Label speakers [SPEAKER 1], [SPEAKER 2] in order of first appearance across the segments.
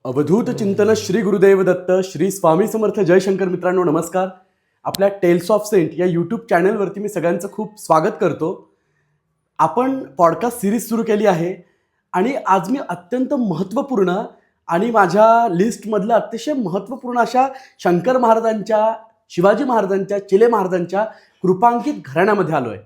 [SPEAKER 1] अवधूत चिंतन श्री गुरुदेव दत्त श्री स्वामी समर्थ जयशंकर. मित्रांनो नमस्कार. आपल्या टेल्स ऑफ सेंट या यूट्यूब चॅनलवरती मी सगळ्यांचं खूप स्वागत करतो. आपण पॉडकास्ट सिरीज सुरू केली आहे आणि आज मी अत्यंत महत्त्वपूर्ण आणि माझ्या लिस्टमधलं अतिशय महत्त्वपूर्ण अशा शंकर महाराजांच्या, शिवाजी महाराजांच्या, चिले महाराजांच्या कृपांकित घराण्यामध्ये आलो आहे.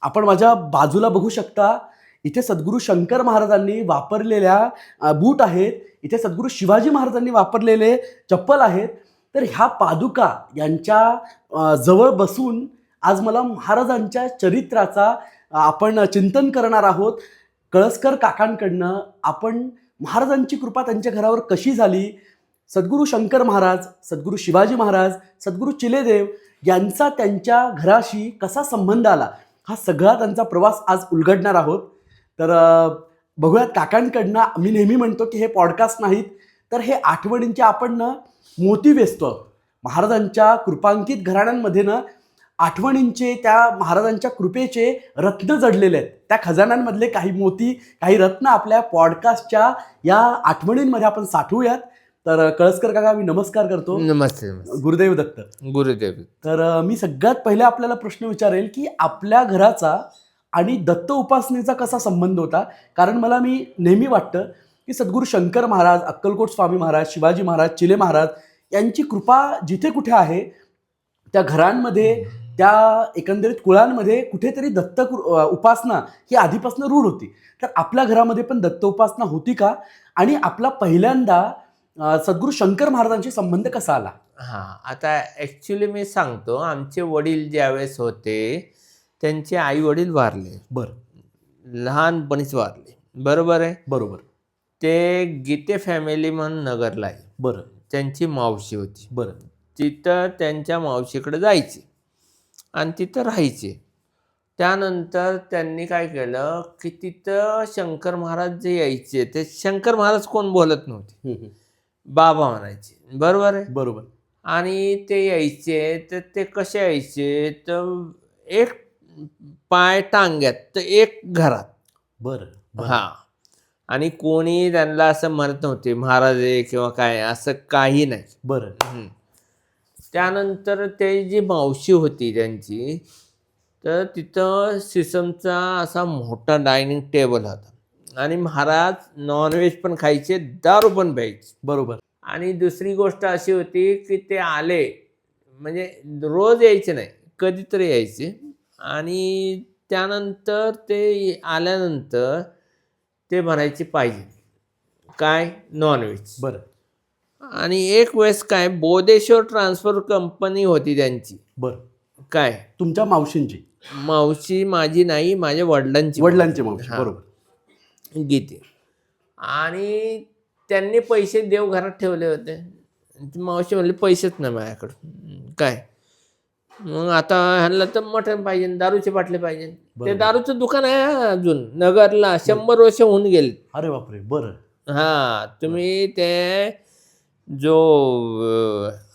[SPEAKER 1] आपण माझ्या बाजूला बघू शकता, इथे सद्गुरू शंकर महाराजांनी वापरलेल्या बूट आहेत, इथे सद्गुरू शिवाजी महाराजांनी वापरलेले चप्पल आहेत. तर ह्या पादुका यांच्या जवळ बसून आज मला महाराजांच्या चरित्राचा आपण चिंतन करणार आहोत. कळसकर काकांकडनं आपण महाराजांची कृपा त्यांच्या घरावर कशी झाली, सद्गुरू शंकर महाराज, सद्गुरू शिवाजी महाराज, सद्गुरू चिलेदेव यांचा त्यांच्या घराशी कसा संबंध आला, हा सगळा त्यांचा प्रवास आज उलगडणार आहोत. तर बघूयात काकांकडनं. मी नेहमी म्हणतो की हे पॉडकास्ट नाहीत तर हे आठवणींचे आपण मोती वेचतो. महाराजांच्या कृपांकित घराण्यांमध्ये आठवणींचे, त्या महाराजांच्या कृपेचे रत्न जडलेले आहेत. त्या खजान्यांमधले काही मोती, काही रत्न आपल्या पॉडकास्टच्या या आठवणींमध्ये आपण साठवूयात. तर कळसकर काका, मी नमस्कार करतो.
[SPEAKER 2] नमस्ते.
[SPEAKER 1] गुरुदेव दत्त.
[SPEAKER 2] गुरुदेव.
[SPEAKER 1] तर मी सगळ्यात पहिले आपल्याला प्रश्न विचारेल की आपल्या घराचा आणि दत्त उपासनेचा कसा संबंध होता. कारण मला नेहमी वाटतं की सद्गुरू शंकर महाराज, अक्कलकोट स्वामी महाराज, शिवाजी महाराज, चिले महाराज यांची कृपा जिथे कुठे आहे त्या घरांमध्ये, त्या एकंदरीत कुळांमध्ये कुठेतरी दत्त उपासना ही आधीपासून रूढ होती. तर आपल्या घरामध्ये पण दत्त उपासना होती का, आणि आपला पहिल्यांदा सद्गुरू शंकर महाराजांशी संबंध कसा आला?
[SPEAKER 2] आता ॲक्च्युली मी सांगतो, आमचे वडील ज्यावेळेस होते त्यांचे आई वडील वारले.
[SPEAKER 1] बरं.
[SPEAKER 2] लहानपणीच वारले. बरोबर आहे.
[SPEAKER 1] बरोबर.
[SPEAKER 2] ते गीते फॅमिली म्हणून नगरला आहे.
[SPEAKER 1] बरं.
[SPEAKER 2] त्यांची मावशी होती.
[SPEAKER 1] बरं.
[SPEAKER 2] तिथं त्यांच्या मावशीकडे जायचे आणि तिथं राहायचे. त्यानंतर त्यांनी काय केलं की तिथं शंकर महाराज जे यायचे, ते शंकर महाराज कोण बोलत नव्हते, बाबा म्हणायचे. बरोबर आहे.
[SPEAKER 1] बरोबर.
[SPEAKER 2] आणि ते यायचे तर ते कसे यायचे, तर एक पाय टांग्यात तर एक घरात.
[SPEAKER 1] बरं.
[SPEAKER 2] हां. आणि कोणी त्यांना असं म्हणत नव्हते महाराज आहे किंवा काय, असं काही नाही.
[SPEAKER 1] बरं.
[SPEAKER 2] त्यानंतर ते जी मावशी होती त्यांची, तर तिथं सिसमचा असा मोठा डायनिंग टेबल होता आणि महाराज नॉनव्हेज पण खायचे, दारू पण प्यायचे.
[SPEAKER 1] बरोबर.
[SPEAKER 2] आणि दुसरी गोष्ट अशी होती की ते आले म्हणजे रोज यायचे नाही, कधीतरी यायचे. आणि त्यानंतर ते आल्यानंतर ते म्हणायचे पाहिजे काय, नॉनव्हेज.
[SPEAKER 1] बरं.
[SPEAKER 2] आणि एक वेळेस काय, बोधेश्वर ट्रान्सफर कंपनी होती त्यांची.
[SPEAKER 1] बरं.
[SPEAKER 2] काय,
[SPEAKER 1] तुमच्या मावशींची?
[SPEAKER 2] मावशी माझी नाही, माझ्या वडिलांची
[SPEAKER 1] मावशी. बरोबर.
[SPEAKER 2] गीते. आणि त्यांनी पैसे देवघरात ठेवले होते. मावशी म्हणली पैसेच नाही माझ्याकडं. काय, मग आता ह्यांना तर मटण पाहिजे, दारूचे बाटले पाहिजे. ते दारूचं दुकान आहे अजून नगरला, 100 वर्ष होऊन गेले.
[SPEAKER 1] अरे बापरे. बरं.
[SPEAKER 2] तुम्ही ते जो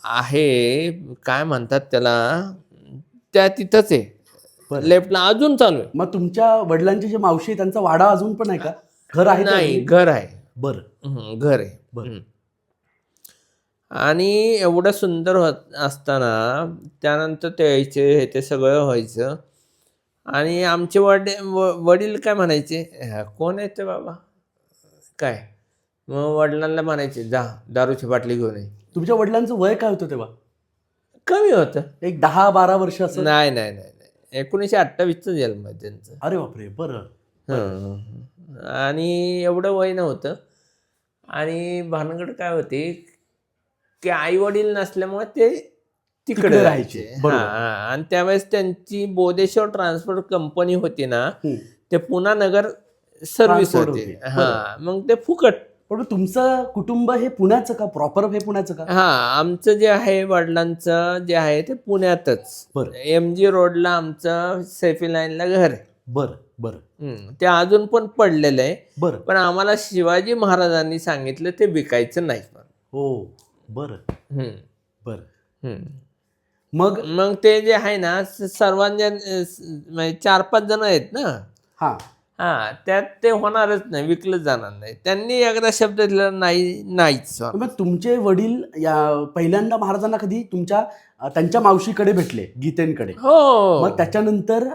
[SPEAKER 2] आहे काय म्हणतात त्याला, त्या तिथंच आहे लेफ्टला, अजून चालू आहे.
[SPEAKER 1] मग तुमच्या वडिलांची जे मावशी आहे त्यांचा वाडा अजून पण आहे का? घर आहे?
[SPEAKER 2] नाही, घर आहे.
[SPEAKER 1] बरं.
[SPEAKER 2] घर आहे.
[SPEAKER 1] बरं.
[SPEAKER 2] आणि एवढं सुंदर असताना त्यानंतर ते यायचे, ते सगळं व्हायचं. आणि आमचे वडील काय म्हणायचे, कोण आहे ते बाबा काय, मग वडिलांना म्हणायचे जा दारूची बाटली घेऊन ये.
[SPEAKER 1] तुमच्या वडिलांचं वय काय होतं तेव्हा?
[SPEAKER 2] कमी होतं,
[SPEAKER 1] एक 10-12 वर्ष असं?
[SPEAKER 2] नाही, 1928चं जन्म आहे त्यांचं.
[SPEAKER 1] अरे बापरे. बरं.
[SPEAKER 2] आणि एवढं वय नव्हतं. आणि भानगड काय होती की आई वडील नसल्यामुळे ते तिकडे राहायचे. आणि त्यावेळेस त्यांची बोधेश्वर ट्रान्सपोर्ट कंपनी होती ना, ते पुणा नगर सर्व्हिस होते. मग ते फुकट.
[SPEAKER 1] पण तुमचं कुटुंब हे पुण्याचं का, प्रॉपर हे पुण्याचं का?
[SPEAKER 2] आमचं जे आहे, वडिलांचं जे आहे ते पुण्यातच. MG रोडला आमचं सेफी लाईनला घर आहे.
[SPEAKER 1] बरं.
[SPEAKER 2] ते अजून पण पडलेलं आहे.
[SPEAKER 1] बरं.
[SPEAKER 2] पण आम्हाला शिवाजी महाराजांनी सांगितलं ते विकायचं नाही.
[SPEAKER 1] हो. बरं.
[SPEAKER 2] मग ते जे आहे ना, सर्वांना म्हणजे 4-5 जण आहेत ना, त्यात ते होणारच नाही, विकलं जाणार नाही. त्यांनी एकदा शब्द दिला नाही, नाहीच.
[SPEAKER 1] मग तुमचे वडील या पहिल्यांदा महाराजांना कधी त्यांच्या मावशीकडे भेटले, गीतेंकडे.
[SPEAKER 2] हो
[SPEAKER 1] मग त्याच्यानंतर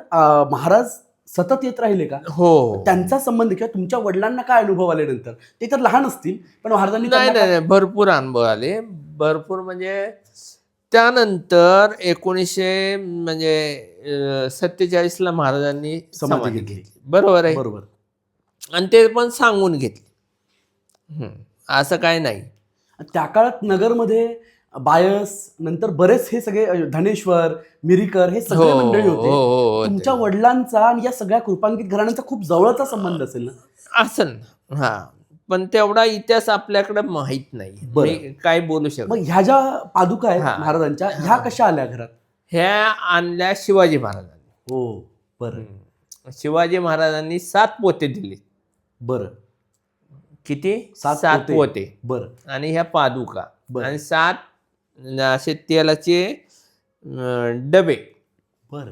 [SPEAKER 1] महाराज सतत येत राहिले का?
[SPEAKER 2] हो.
[SPEAKER 1] त्यांचा संबंध किंवा तुमच्या वडिलांना काय अनुभव आले नंतर? ते तर लहान असतील, पण महाराजांनी
[SPEAKER 2] नाही
[SPEAKER 1] त्यांना
[SPEAKER 2] नाही, भरपूर अनुभव आले. भरपूर म्हणजे त्यानंतर 1947ला महाराजांनी समाधी घेतली. बरोबर आहे.
[SPEAKER 1] बरोबर.
[SPEAKER 2] आणि ते पण सांगून घेतले. असं काय नाही.
[SPEAKER 1] त्या काळात नगरमध्ये बायस, नंतर बरेच हे सगळे धनेश्वर, मिरीकर हे सगळे मंडळी होते.
[SPEAKER 2] हो.
[SPEAKER 1] तुमच्या वडिलांचा आणि या सगळ्या कृपांकित घराण्यांचा खूप जवळचा संबंध असेल ना?
[SPEAKER 2] असं पण तेवढा इतिहास आपल्याकडे माहित नाही. मी काय बोलू शकतो.
[SPEAKER 1] मग ह्या ज्या पादुका आहेत महाराजांच्या, ह्या कशा आल्या घरात?
[SPEAKER 2] ह्या आणल्या शिवाजी महाराजांनी.
[SPEAKER 1] हो, बरं.
[SPEAKER 2] शिवाजी महाराजांनी 7 पोते दिले.
[SPEAKER 1] बरं.
[SPEAKER 2] किती?
[SPEAKER 1] 7
[SPEAKER 2] पोते.
[SPEAKER 1] बरं.
[SPEAKER 2] आणि ह्या पादुका आणि 7 असे तेलाचे डबे.
[SPEAKER 1] बरं.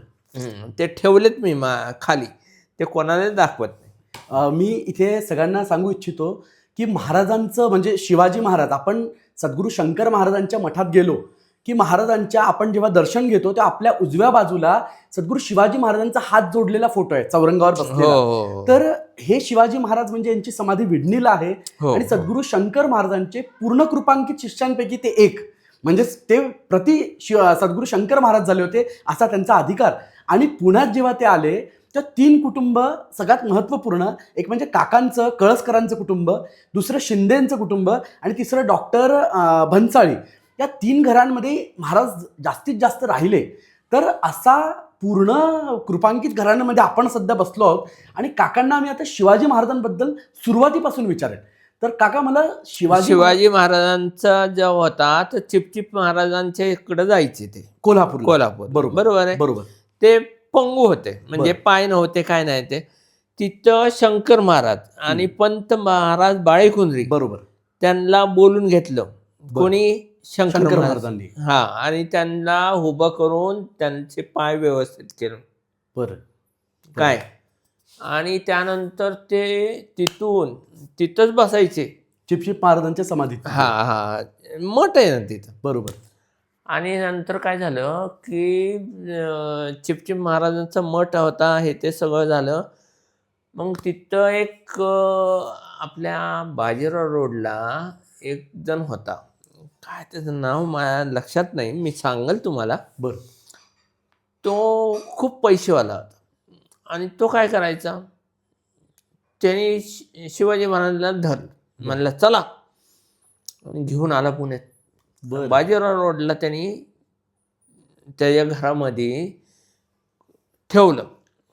[SPEAKER 2] ते ठेवलेत मी खाली. ते कोणालाच दाखवत नाही.
[SPEAKER 1] मी इथे सगळ्यांना सांगू इच्छितो की महाराजांचं म्हणजे शिवाजी महाराज, आपण सद्गुरू शंकर महाराजांच्या मठात गेलो की महाराजांच्या आपण जेव्हा दर्शन घेतो तेव्हा आपल्या उजव्या बाजूला सद्गुरू शिवाजी महाराजांचा हात जोडलेला फोटो आहे चौरंगावर बसलेला. तर हे शिवाजी महाराज म्हणजे यांची समाधी विडणीला आहे. आणि सद्गुरू शंकर महाराजांचे पूर्ण कृपांकित शिष्यांपैकी ते एक, म्हणजे ते सद्गुरू शंकर महाराज झाले होते असा त्यांचा अधिकार. आणि पुण्यात जेव्हा ते आले तर 3 कुटुंब सगळ्यात महत्त्वपूर्ण, एक म्हणजे काकांचं कळसकरांचं कुटुंब, दुसरं शिंदेंचं कुटुंब आणि तिसरं डॉक्टर भन्साळी, या 3 घरांमध्ये महाराज जास्तीत जास्त राहिले. तर असा पूर्ण कृपांकित घराण्यामध्ये आपण सध्या बसलो आहोत. आणि काकांना आम्ही आता शिवाजी महाराजांबद्दल सुरुवातीपासून विचारेल. तर काका, मला
[SPEAKER 2] शिवाजी महाराजांचा जेव्हा होता तर चिपचिप महाराजांच्या इकडे जायचे ते कोल्हापूर. बरोबर आहे.
[SPEAKER 1] बरोबर.
[SPEAKER 2] ते पंगू होते, म्हणजे पाय नव्हते, काय नाही. ते तिथं शंकर महाराज आणि पंत महाराज बाळेकुंद्री,
[SPEAKER 1] बरोबर,
[SPEAKER 2] त्यांना बोलून घेतलं. कोणी? शंकर
[SPEAKER 1] महाराजांनी.
[SPEAKER 2] आणि त्यांना उभं करून त्यांचे पाय व्यवस्थित केलं.
[SPEAKER 1] बरं.
[SPEAKER 2] काय? आणि त्यानंतर ते तिथंच बसायचे
[SPEAKER 1] चिपचिप महाराजांच्या समाधीत.
[SPEAKER 2] मठ आहे ना तिथं.
[SPEAKER 1] बरोबर. आणि
[SPEAKER 2] नंतर काय झालं की चिपचिप महाराजांचा मठ होता, हे ते सगळं झालं. मग तिथं एक आपल्या बाजीराव रोडला एक जण होता, काय त्याचं नाव माझ्या लक्षात नाही, मी सांगेल तुम्हाला.
[SPEAKER 1] बरं.
[SPEAKER 2] तो खूप पैसेवाला होता. आणि तो काय करायचा, त्याने शिवाजी महाराजांना धरलं, म्हणलं चला, आणि घेऊन आला पुण्यात. बाजीराव रोडला त्यांनी त्याच्या घरामध्ये ठेवलं.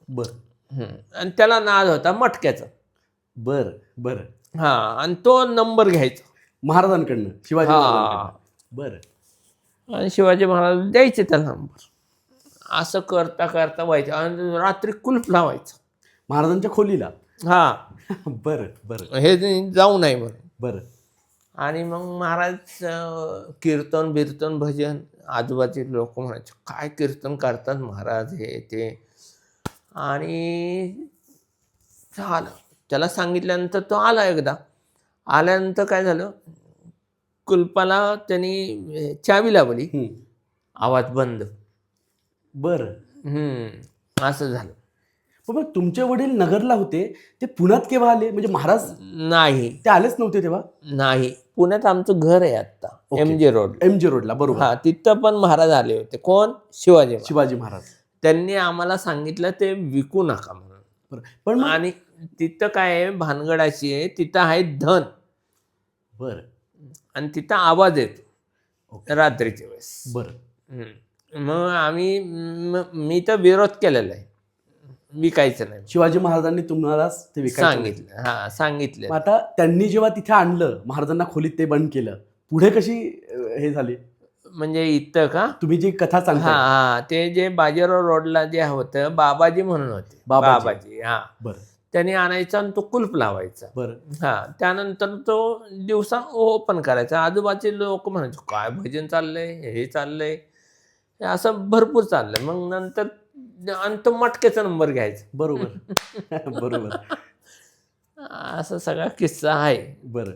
[SPEAKER 1] बरं.
[SPEAKER 2] आणि त्याला नाद होता मटक्याचा.
[SPEAKER 1] बरं.
[SPEAKER 2] आणि तो नंबर घ्यायचा
[SPEAKER 1] महाराजांकडनं, शिवाजी महाराजांकडनं. बरं. आणि
[SPEAKER 2] शिवाजी महाराज द्यायचे त्याला नंबर. असं करता करता व्हायचं. आणि रात्री कुलूप लावायचं
[SPEAKER 1] महाराजांच्या खोलीला. बरं.
[SPEAKER 2] हे जाऊ नये म्हणून.
[SPEAKER 1] बरं.
[SPEAKER 2] आणि मग महाराज कीर्तन बिर्तन भजन, आजूबाजूचे लोक म्हणायचे काय कीर्तन करतात महाराज, हे ते. आणि झालं, त्याला सांगितल्यानंतर तो आला. एकदा आल्यानंतर काय झालं, कुलपाला त्यांनी चावी लावली, आवाज बंद.
[SPEAKER 1] बरं.
[SPEAKER 2] असं झालं.
[SPEAKER 1] मग तुमचे वडील नगरला होते, ते पुण्यात केव्हा आले? म्हणजे महाराज
[SPEAKER 2] नाही,
[SPEAKER 1] ते आलेच नव्हते तेव्हा?
[SPEAKER 2] नाही, पुण्यात आमचं घर आहे आता, MG रोडला.
[SPEAKER 1] बरोबर.
[SPEAKER 2] तिथं पण महाराज आले होते. कोण? शिवाजी
[SPEAKER 1] महाराज.
[SPEAKER 2] त्यांनी आम्हाला सांगितलं ते विकू नका म्हणून.
[SPEAKER 1] पण
[SPEAKER 2] आणि तिथं काय आहे, भानगडाची आहे, तिथं आहे धन.
[SPEAKER 1] बरं.
[SPEAKER 2] आणि तिथं आवाज येतो रात्रीच्या वेळेस.
[SPEAKER 1] बरं.
[SPEAKER 2] मग मी तर विरोध केलेला आहे, विकायचं नाही.
[SPEAKER 1] शिवाजी महाराजांनी तुम्हाला ते
[SPEAKER 2] विकायचं सांगितलं.
[SPEAKER 1] आता त्यांनी जेव्हा तिथे आणलं, महाराजांना खोलीत ते बंद केलं, पुढे कशी हे झाली?
[SPEAKER 2] म्हणजे इथं का
[SPEAKER 1] तुम्ही जी कथा सांगता,
[SPEAKER 2] ते जे बाजीराव रोडला जे होतं, बाबाजी म्हणून होते. बाबाजी.
[SPEAKER 1] बरं.
[SPEAKER 2] त्यांनी आणायचा आणि तो कुलप लावायचा.
[SPEAKER 1] बरं.
[SPEAKER 2] त्यानंतर तो दिवसा ओपन करायचा. आजूबाजूचे लोक म्हणायचे काय भजन चाललंय, हे चाललंय, असं भरपूर चाललंय. मग नंतर आणि तो मटक्याचा नंबर घ्यायचा.
[SPEAKER 1] बरोबर. बरोबर.
[SPEAKER 2] असा सगळा किस्सा आहे.
[SPEAKER 1] बरं.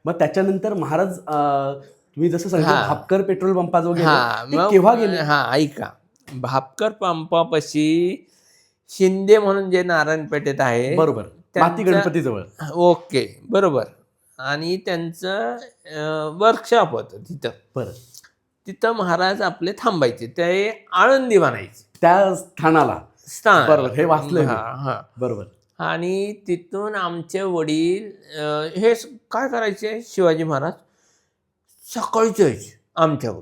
[SPEAKER 1] मग त्याच्यानंतर महाराज तुम्ही जसं सांगितलं
[SPEAKER 2] हां.
[SPEAKER 1] भापकर पेट्रोल पंपाजवळ गेले,
[SPEAKER 2] हां,
[SPEAKER 1] ते
[SPEAKER 2] मग
[SPEAKER 1] केव्हा गेले?
[SPEAKER 2] हां, ऐका. भापकर पंपापाशी शिंदे म्हणून जे नारायणपेठेत आहे
[SPEAKER 1] बरोबर. माती
[SPEAKER 2] त्यांचं
[SPEAKER 1] गणपतीजवळ.
[SPEAKER 2] ओके, बरोबर. आणि त्यांचं वर्कशॉप होतं तिथं.
[SPEAKER 1] बरं.
[SPEAKER 2] तिथं महाराज आपले थांबायचे. ते आळंदी म्हणायचे
[SPEAKER 1] त्या स्थानाला.
[SPEAKER 2] स्थान.
[SPEAKER 1] बरोबर. हे वाचलंय मी.
[SPEAKER 2] हां, हां.
[SPEAKER 1] बरोबर.
[SPEAKER 2] आणि तिथून आमचे वडील हे काय करायचे, शिवाजी महाराज सकाळीच यायचे आमच्यावर.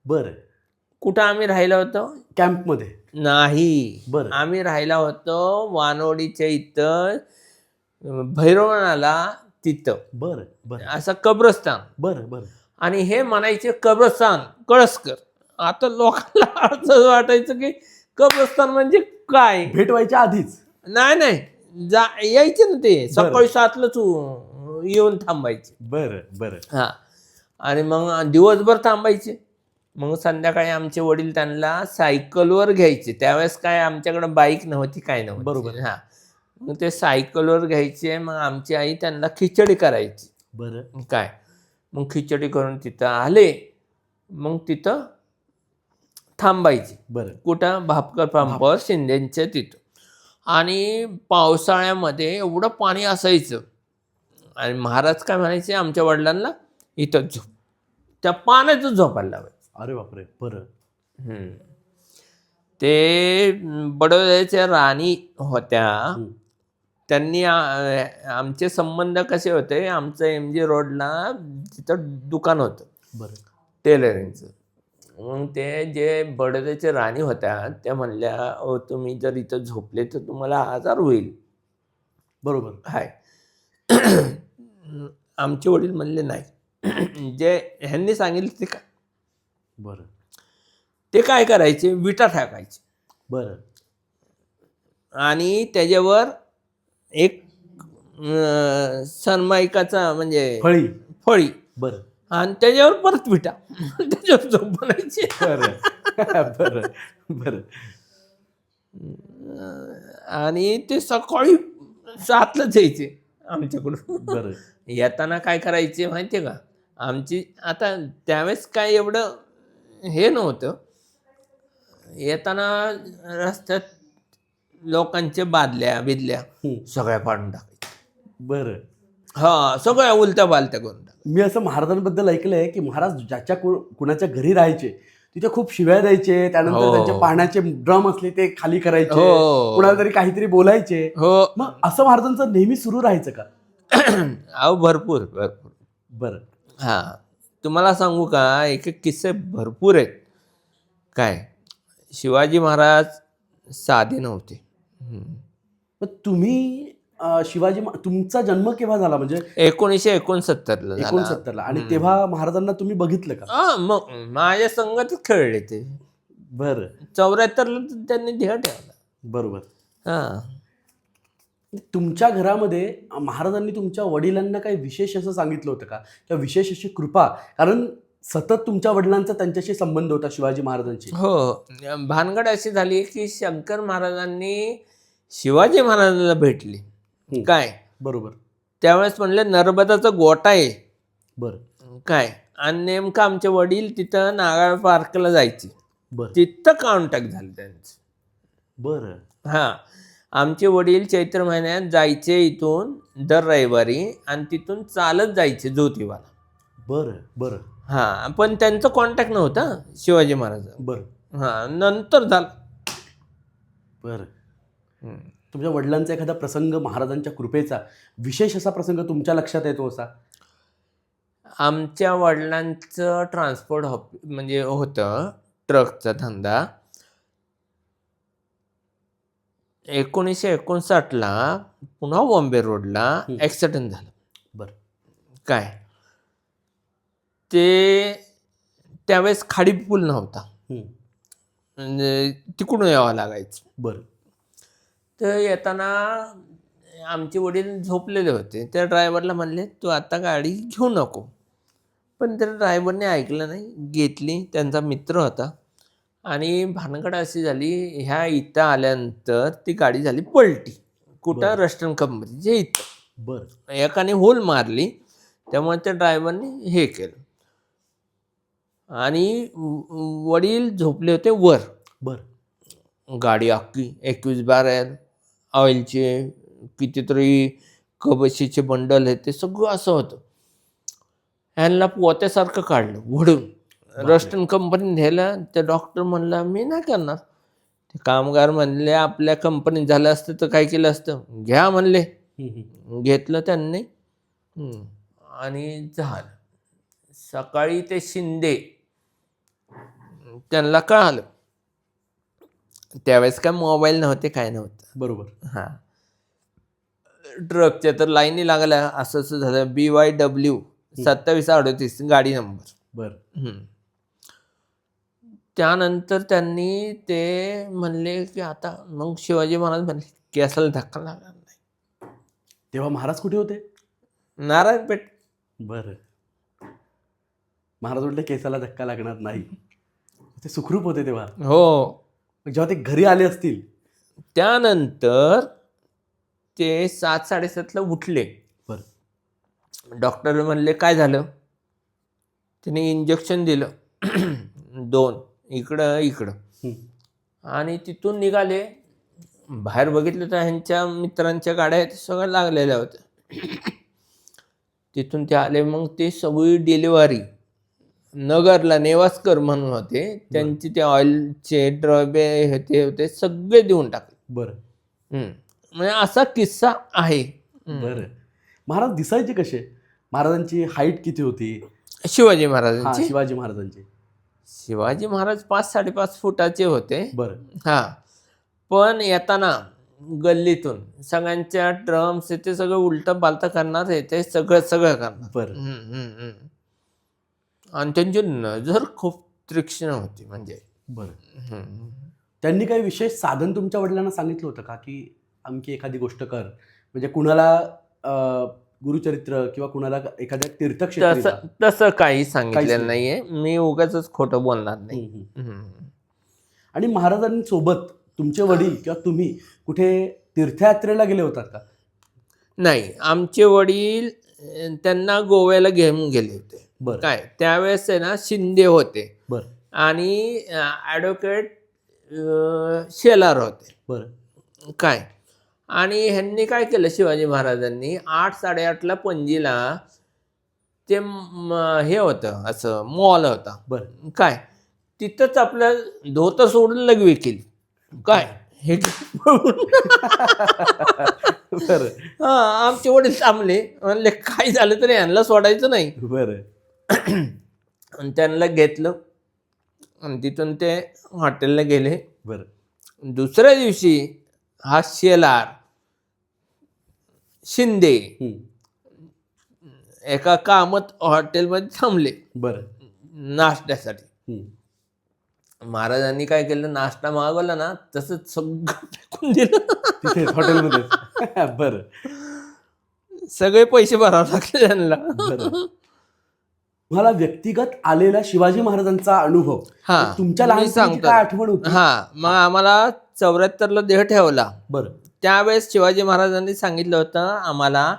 [SPEAKER 1] बरं.
[SPEAKER 2] कुठं आम्ही राहिलो होतो?
[SPEAKER 1] कॅम्पमध्ये.
[SPEAKER 2] नाही,
[SPEAKER 1] बरं.
[SPEAKER 2] आम्ही राहिला होतो वानवडीच्या इथं, भैरवनाला तिथं,
[SPEAKER 1] बरं. बरं.
[SPEAKER 2] असं कब्रस्तान.
[SPEAKER 1] बरं. बरं.
[SPEAKER 2] आणि हे म्हणायचे कब्रस्तान कळसकर. आता लोकांना असं वाटायचं की कब्रस्तान म्हणजे काय?
[SPEAKER 1] भेट व्हायच्या आधीच.
[SPEAKER 2] नाही, यायचे ना ते सकाळी 7लाच येऊन थांबायचे.
[SPEAKER 1] बरं.
[SPEAKER 2] हा. आणि मग दिवसभर थांबायचे. मग संध्याकाळी आमचे वडील त्यांना सायकलवर घ्यायचे. त्यावेळेस काय आमच्याकडे बाईक नव्हती, काय नव्हती.
[SPEAKER 1] बरोबर.
[SPEAKER 2] हा. मग ते सायकलवर घ्यायचे. मग आमची आई त्यांना खिचडी करायची.
[SPEAKER 1] बरं.
[SPEAKER 2] काय, मग खिचडी करून तिथं आले, मग तिथं थांबायचे.
[SPEAKER 1] बरं.
[SPEAKER 2] कुठं? भापकर पंपावर शिंदेच्या तिथं. आणि पावसाळ्यामध्ये एवढं पाणी असायचं. आणि महाराज काय म्हणायचे आमच्या वडिलांना, इथं झोप, त्या पाण्यातच झोपायला लावायचं.
[SPEAKER 1] अरे बापरे. बरं.
[SPEAKER 2] ते बडोद्याच्या राणी होत्या. त्यांनी आमचे संबंध कसे होते, आमचं MG रोडला तिथं दुकान होतं.
[SPEAKER 1] बरं.
[SPEAKER 2] टेलरिंगचं. मग ते जे बडोद्याच्या राणी होत्या त्या म्हणल्या, तुम्ही जर इथं झोपले तर तुम्हाला आजार होईल.
[SPEAKER 1] बरोबर.
[SPEAKER 2] हाय. आमचे वडील म्हणले नाही. जे ह्यांनी सांगितलं ते काय.
[SPEAKER 1] बरं.
[SPEAKER 2] ते काय करायचे, विटा टाकायचे.
[SPEAKER 1] बरं.
[SPEAKER 2] आणि त्याच्यावर एक सनमायकाचा म्हणजे फळी.
[SPEAKER 1] बरं.
[SPEAKER 2] आणि त्याच्यावर परत विटा. त्याच्यावर झोप बनायची.
[SPEAKER 1] बरं.
[SPEAKER 2] आणि ते सकाळी 7लाच यायचे आमच्याकडून.
[SPEAKER 1] बरं.
[SPEAKER 2] येताना काय करायचे माहितीये का, आमची आता त्यावेळेस काय एवढं हे नव्हतं. येताना रस्त्यात लोकांच्या बादल्या बिदल्या सगळ्या पाडून टाकायच्या.
[SPEAKER 1] बरं.
[SPEAKER 2] हा, सगळ्या उलट्या पालत्या करून टाकायच्या.
[SPEAKER 1] मी असं महाराजांबद्दल ऐकलंय की महाराज ज्याच्या कुणाच्या घरी राहायचे तिथे खूप शिव्या द्यायचे. त्यानंतर त्यांचे पाण्याचे ड्रम असले ते खाली करायचे. कुणाला तरी काहीतरी बोलायचे. मग असं महाराजांचं नेहमी सुरू राहायचं का?
[SPEAKER 2] अहो, भरपूर.
[SPEAKER 1] बरं.
[SPEAKER 2] हा, तुम्हाला सांगू का, एक किस्से भरपूर आहेत. काय, शिवाजी महाराज साधे नव्हते.
[SPEAKER 1] मग तुम्ही तुमचा जन्म केव्हा झाला म्हणजे?
[SPEAKER 2] 1969ला.
[SPEAKER 1] 69ला. आणि तेव्हा महाराजांना तुम्ही बघितलं का?
[SPEAKER 2] मग माझ्या संगतच खेळले ते.
[SPEAKER 1] बरं.
[SPEAKER 2] 74ला त्यांनी ध्येय ठेवला.
[SPEAKER 1] बरोबर.
[SPEAKER 2] हा.
[SPEAKER 1] तुमच्या घरामध्ये महाराजांनी तुमच्या वडिलांना काही विशेष असं सांगितलं होतं का, किंवा विशेष अशी कृपा? कारण सतत तुमच्या वडिलांचा त्यांच्याशी संबंध होता, शिवाजी महाराजांची.
[SPEAKER 2] हो. भानगड अशी झाली की शंकर महाराजांनी शिवाजी महाराजांना भेटले. काय,
[SPEAKER 1] बरोबर.
[SPEAKER 2] त्यावेळेस म्हणले नर्मदाचा गोटा आहे.
[SPEAKER 1] बरं.
[SPEAKER 2] काय, आणि नेमकं आमचे वडील तिथं नागाळ पार्कला जायचे.
[SPEAKER 1] बरं.
[SPEAKER 2] तिथं कॉन्टॅक्ट झालं त्यांचं.
[SPEAKER 1] बरं.
[SPEAKER 2] हां, आमचे वडील चैत्र महिन्यात जायचे इथून दर रविवारी आणि तिथून चालत जायचे ज्योतिबाला.
[SPEAKER 1] बरं.
[SPEAKER 2] हां, पण त्यांचं कॉन्टॅक्ट नव्हतं शिवाजी महाराज.
[SPEAKER 1] बरं.
[SPEAKER 2] हां, नंतर झालं.
[SPEAKER 1] बरं. तुमच्या वडिलांचा एखादा प्रसंग, महाराजांच्या कृपेचा विशेष असा प्रसंग तुमच्या लक्षात येतो असा?
[SPEAKER 2] आमच्या वडिलांचं ट्रान्सपोर्ट म्हणजे होतं, ट्रकचा धंदा. 1959ला पुन्हा बॉम्बे रोडला ॲक्सिडेंट झालं.
[SPEAKER 1] बरं.
[SPEAKER 2] काय, ते त्यावेळेस खाडी पूल नव्हता, म्हणजे तिकडून यावं लागायचं.
[SPEAKER 1] बरं.
[SPEAKER 2] तर येताना आमचे वडील झोपलेले होते. त्या ड्रायव्हरला म्हणले, तू आता गाडी घेऊ नको. पण त्या ड्रायव्हरने ऐकलं नाही, घेतली. त्यांचा मित्र होता आणि भानगड अशी झाली, ह्या इथं आल्यानंतर ती गाडी झाली पलटी. कुठं? रस्टन कंपनीच्या इथं.
[SPEAKER 1] बरं.
[SPEAKER 2] एकाने होल मारली, त्यामुळे त्या ड्रायव्हरने हे केलं आणि वडील झोपले होते वर.
[SPEAKER 1] बरं.
[SPEAKER 2] गाडी अख्खी 21 बार ऑइलचे कितीतरी कबशीचे बंडल आहे, ते सगळं असं होतं. ह्यांना पोत्यासारखं काढलं वडून. रस्टन कंपनी न्यायला त्या डॉक्टर म्हणला मी नाही करणार. ते कामगार म्हणले आपल्या कंपनीत झालं असतं तर काय केलं असतं, घ्या म्हणले. घेतलं त्यांनी आणि झालं. सकाळी ते शिंदे त्यांना कळालं. त्यावेळेस काय मोबाईल नव्हते, काय नव्हतं.
[SPEAKER 1] बरोबर.
[SPEAKER 2] हां, ट्रकच्या तर लाईनी लागल्या. असं असं झालं. BYW 2738 गाडी नंबर.
[SPEAKER 1] बरं.
[SPEAKER 2] त्यानंतर त्यांनी ते म्हणले की आता मग शिवाजी महाराज म्हणले केसाला धक्का लागणार नाही.
[SPEAKER 1] तेव्हा महाराज कुठे होते?
[SPEAKER 2] नारायणपेठ.
[SPEAKER 1] बरं. महाराज म्हटले केसाला धक्का लागणार नाही. ते सुखरूप होते तेव्हा.
[SPEAKER 2] हो.
[SPEAKER 1] जेव्हा ते घरी आले असतील
[SPEAKER 2] त्यानंतर ते 7-7:30ला उठले.
[SPEAKER 1] बरं.
[SPEAKER 2] डॉक्टर म्हणले काय झालं? त्याने इंजेक्शन दिलं 2 इकडं आणि तिथून निघाले. बाहेर बघितलं तर ह्यांच्या मित्रांच्या गाड्या सगळ्या लागलेल्या होत्या. तिथून ते आले. मग ते सगळी डिलिव्हरी नगरला नेवास्कर म्हणून होते, त्यांची ते ऑइलचे ड्रॉबे होते सगळे देऊन टाकले.
[SPEAKER 1] बरं.
[SPEAKER 2] म्हणजे असा किस्सा आहे.
[SPEAKER 1] बरं. महाराज दिसायचे कसे? महाराजांची हाईट किती होती?
[SPEAKER 2] शिवाजी महाराजांची?
[SPEAKER 1] शिवाजी महाराजांची
[SPEAKER 2] शिवाजी महाराज 5-5.5 फुटाचे होते.
[SPEAKER 1] बरं.
[SPEAKER 2] हां, पण येताना गल्लीतून सगळ्यांच्या ड्रम्स ते सगळं उलटं पालतं करणार, ते सगळं करणार.
[SPEAKER 1] बरं.
[SPEAKER 2] आणि त्यांची नजर खूप तीक्ष्ण होती. म्हणजे
[SPEAKER 1] बरं. त्यांनी काही विशेष साधन तुमच्या वडिलांना सांगितलं होतं का, की आमची एखादी गोष्ट कर, म्हणजे कुणाला गुरुचरित्र किंवा कुणाला एखाद्या तीर्थक्षेत्री?
[SPEAKER 2] तसं काही सांगितलेलं नाहीये. मी उगाचच खोटं बोलणार नाही.
[SPEAKER 1] आणि महाराजांसोबत तुमचे वडील किंवा तुम्ही कुठे तीर्थयात्रेला गेले होतात का? नाही.
[SPEAKER 2] आमचे वडील त्यांना गोव्याला घेऊन गेले होते.
[SPEAKER 1] बरं.
[SPEAKER 2] काय त्यावेळेस आहे ना शिंदे होते.
[SPEAKER 1] बरं.
[SPEAKER 2] आणि ॲडव्होकेट शेलार होते.
[SPEAKER 1] बरं.
[SPEAKER 2] काय आणि ह्यांनी काय केलं, शिवाजी महाराजांनी 8-8:30ला पणजीला ते हे होतं, असं मॉल होता.
[SPEAKER 1] बरं.
[SPEAKER 2] काय तिथंच आपलं धोतर सोडून लगवी केली. काय हे
[SPEAKER 1] बरं.
[SPEAKER 2] हां, आमचे वडील थांबले. म्हणले काय झालं तरी ह्यांना सोडायचं नाही.
[SPEAKER 1] बरं.
[SPEAKER 2] आणि त्यांना घेतलं आणि तिथून ते हॉटेलला गेले.
[SPEAKER 1] बरं.
[SPEAKER 2] दुसऱ्या दिवशी हा शेलार शिंदे एका कामत हॉटेलमध्ये थांबले.
[SPEAKER 1] बरं.
[SPEAKER 2] नाश्त्यासाठी. महाराजांनी काय केलं, नाश्ता मागवला ना तसंच सगळं फेकून दिलं
[SPEAKER 1] तिथे हॉटेलमध्ये. बरं.
[SPEAKER 2] सगळे पैसे भरावे लागले त्यांना.
[SPEAKER 1] मला व्यक्तिगत आलेला शिवाजी महाराजांचा अनुभव तुमच्या लहानपणी काय आठवण होती?
[SPEAKER 2] मग आम्हाला 74ला देह ठेवला.
[SPEAKER 1] बरं.
[SPEAKER 2] त्यावेळेस शिवाजी महाराजांनी सांगितलं होतं आम्हाला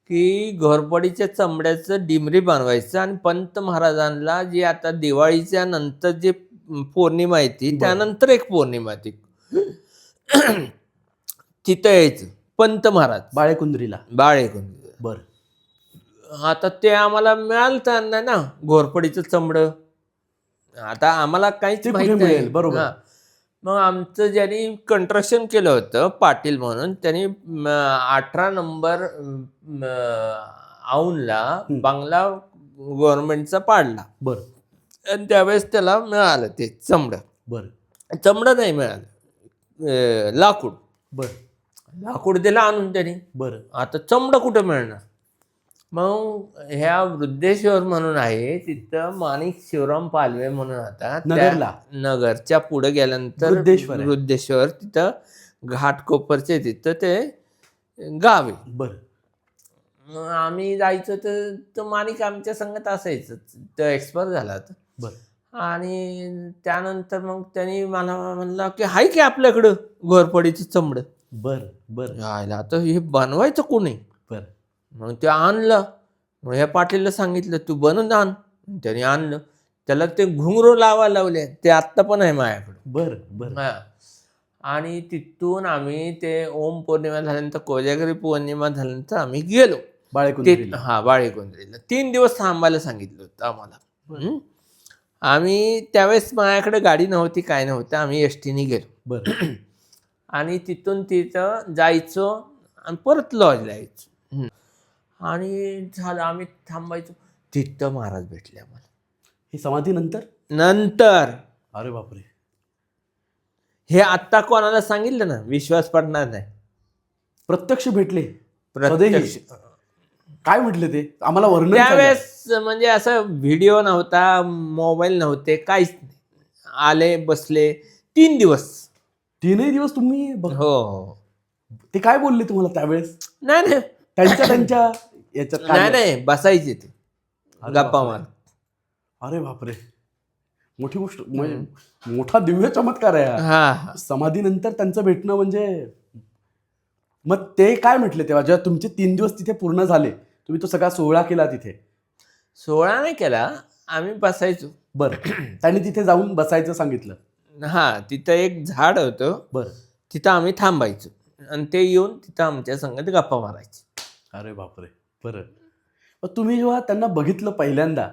[SPEAKER 2] की घोरपडीच्या चमड्याचं डिमरी बनवायचं आणि पंत महाराजांना जी आता दिवाळीच्या नंतर जी पौर्णिमा येते त्यानंतर एक पौर्णिमा ती तिथं यायचं पंत महाराज
[SPEAKER 1] बाळेकुंद्रीला.
[SPEAKER 2] बरं. आता ते आम्हाला मिळालं त्यांना ना घोरपडीचं चमडं. आता आम्हाला काहीच माहिती नाही.
[SPEAKER 1] बरोबर.
[SPEAKER 2] मग आमचं ज्यांनी कंस्ट्रक्शन केलं होतं पाटील म्हणून, त्यांनी 18 नंबर औंधला बंगला गव्हर्नमेंटचा पाडला.
[SPEAKER 1] बरं.
[SPEAKER 2] आणि त्यावेळेस त्याला मिळालं ते चमडं.
[SPEAKER 1] बरं.
[SPEAKER 2] चमडं नाही मिळालं, लाकूड.
[SPEAKER 1] बरं.
[SPEAKER 2] लाकूड दिलं आणून त्यांनी.
[SPEAKER 1] बरं.
[SPEAKER 2] आता चमडं कुठं मिळणार? मग ह्या वृद्धेश्वर म्हणून आहे तिथं माणिक शिवराम पालवे म्हणून होता
[SPEAKER 1] नगरला.
[SPEAKER 2] नगरच्या पुढे गेल्यानंतर वृद्धेश्वर तिथं घाटकोपरचे तिथं ते गाव आहे.
[SPEAKER 1] बरं.
[SPEAKER 2] आम्ही जायचो तर तो माणिक आमच्या संगत असायचं. तो एक्सपायर झाला.
[SPEAKER 1] बरं.
[SPEAKER 2] आणि त्यानंतर मग त्यांनी मला म्हणलं की हाय की आपल्याकडं घोरपडीचं चमडं.
[SPEAKER 1] बर बर
[SPEAKER 2] यायला आता हे बनवायचं कोणी.
[SPEAKER 1] बर
[SPEAKER 2] मग ते आणलं. मग ह्या पाटीलला सांगितलं तू बनवून आण. त्याने आणलं. त्याला ते घुंगरू लावायला लावले, ते आत्ता पण आहे माझ्याकडं.
[SPEAKER 1] बर बर
[SPEAKER 2] हा. आणि तिथून आम्ही ते ओम पौर्णिमा झाल्यानंतर कोजागरी पौर्णिमा झाल्यानंतर आम्ही गेलो
[SPEAKER 1] बाळेकुंद्रीला.
[SPEAKER 2] हा बाळेकुंद्रीला. 3 दिवस थांबायला सांगितलं होतं आम्हाला. हं. आम्ही त्यावेळेस माझ्याकडे गाडी नव्हती, काय नव्हतं, आम्ही एसटीने गेलो.
[SPEAKER 1] बर
[SPEAKER 2] आणि तिथून तिथं जायचो आणि परत लॉजला यायचो. हं. आणि झालं आम्ही थांबायचो. तिथं महाराज भेटले आम्हाला.
[SPEAKER 1] ही समाधी नंतर.
[SPEAKER 2] नंतर
[SPEAKER 1] अरे बापरे.
[SPEAKER 2] हे आत्ता कोणाला सांगितलं ना विश्वास पडणार नाही.
[SPEAKER 1] प्रत्यक्ष भेटले.
[SPEAKER 2] प्रत्यक्ष
[SPEAKER 1] काय म्हटले ते आम्हाला वर्णन सांगा.
[SPEAKER 2] त्यावेळेस म्हणजे असं व्हिडिओ नव्हता, मोबाईल नव्हते, काहीच नाही. आले बसले 3 दिवस.
[SPEAKER 1] 3 दिवस तुम्ही
[SPEAKER 2] हो हो.
[SPEAKER 1] ते काय बोलले तुम्हाला त्यावेळेस
[SPEAKER 2] नाही नाही
[SPEAKER 1] त्यांच्या याच्यात काय?
[SPEAKER 2] नाही नाही बसायचे ते
[SPEAKER 1] अरे
[SPEAKER 2] गप्पा
[SPEAKER 1] बापरे.
[SPEAKER 2] मार.
[SPEAKER 1] अरे बापरे. मोठी गोष्ट म्हणजे मोठा दिव्य चमत्कार आहे हा.
[SPEAKER 2] हा.
[SPEAKER 1] समाधीनंतर त्यांचं भेटणं म्हणजे. मग ते काय म्हटले तेव्हा जेव्हा तुमचे 3 दिवस तिथे पूर्ण झाले, तुम्ही तो सगळा सोहळा केला तिथे?
[SPEAKER 2] 16 नाही केला, आम्ही बसायचो.
[SPEAKER 1] बरं. त्यांनी तिथे जाऊन बसायचं सांगितलं.
[SPEAKER 2] हा, तिथं एक झाड होतं,
[SPEAKER 1] बरं.
[SPEAKER 2] तिथं आम्ही थांबायचो आणि ते येऊन तिथं आमच्या संगत गप्पा मारायचे.
[SPEAKER 1] अरे बापरे. बरं. मग तुम्ही जेव्हा त्यांना बघितलं पहिल्यांदा,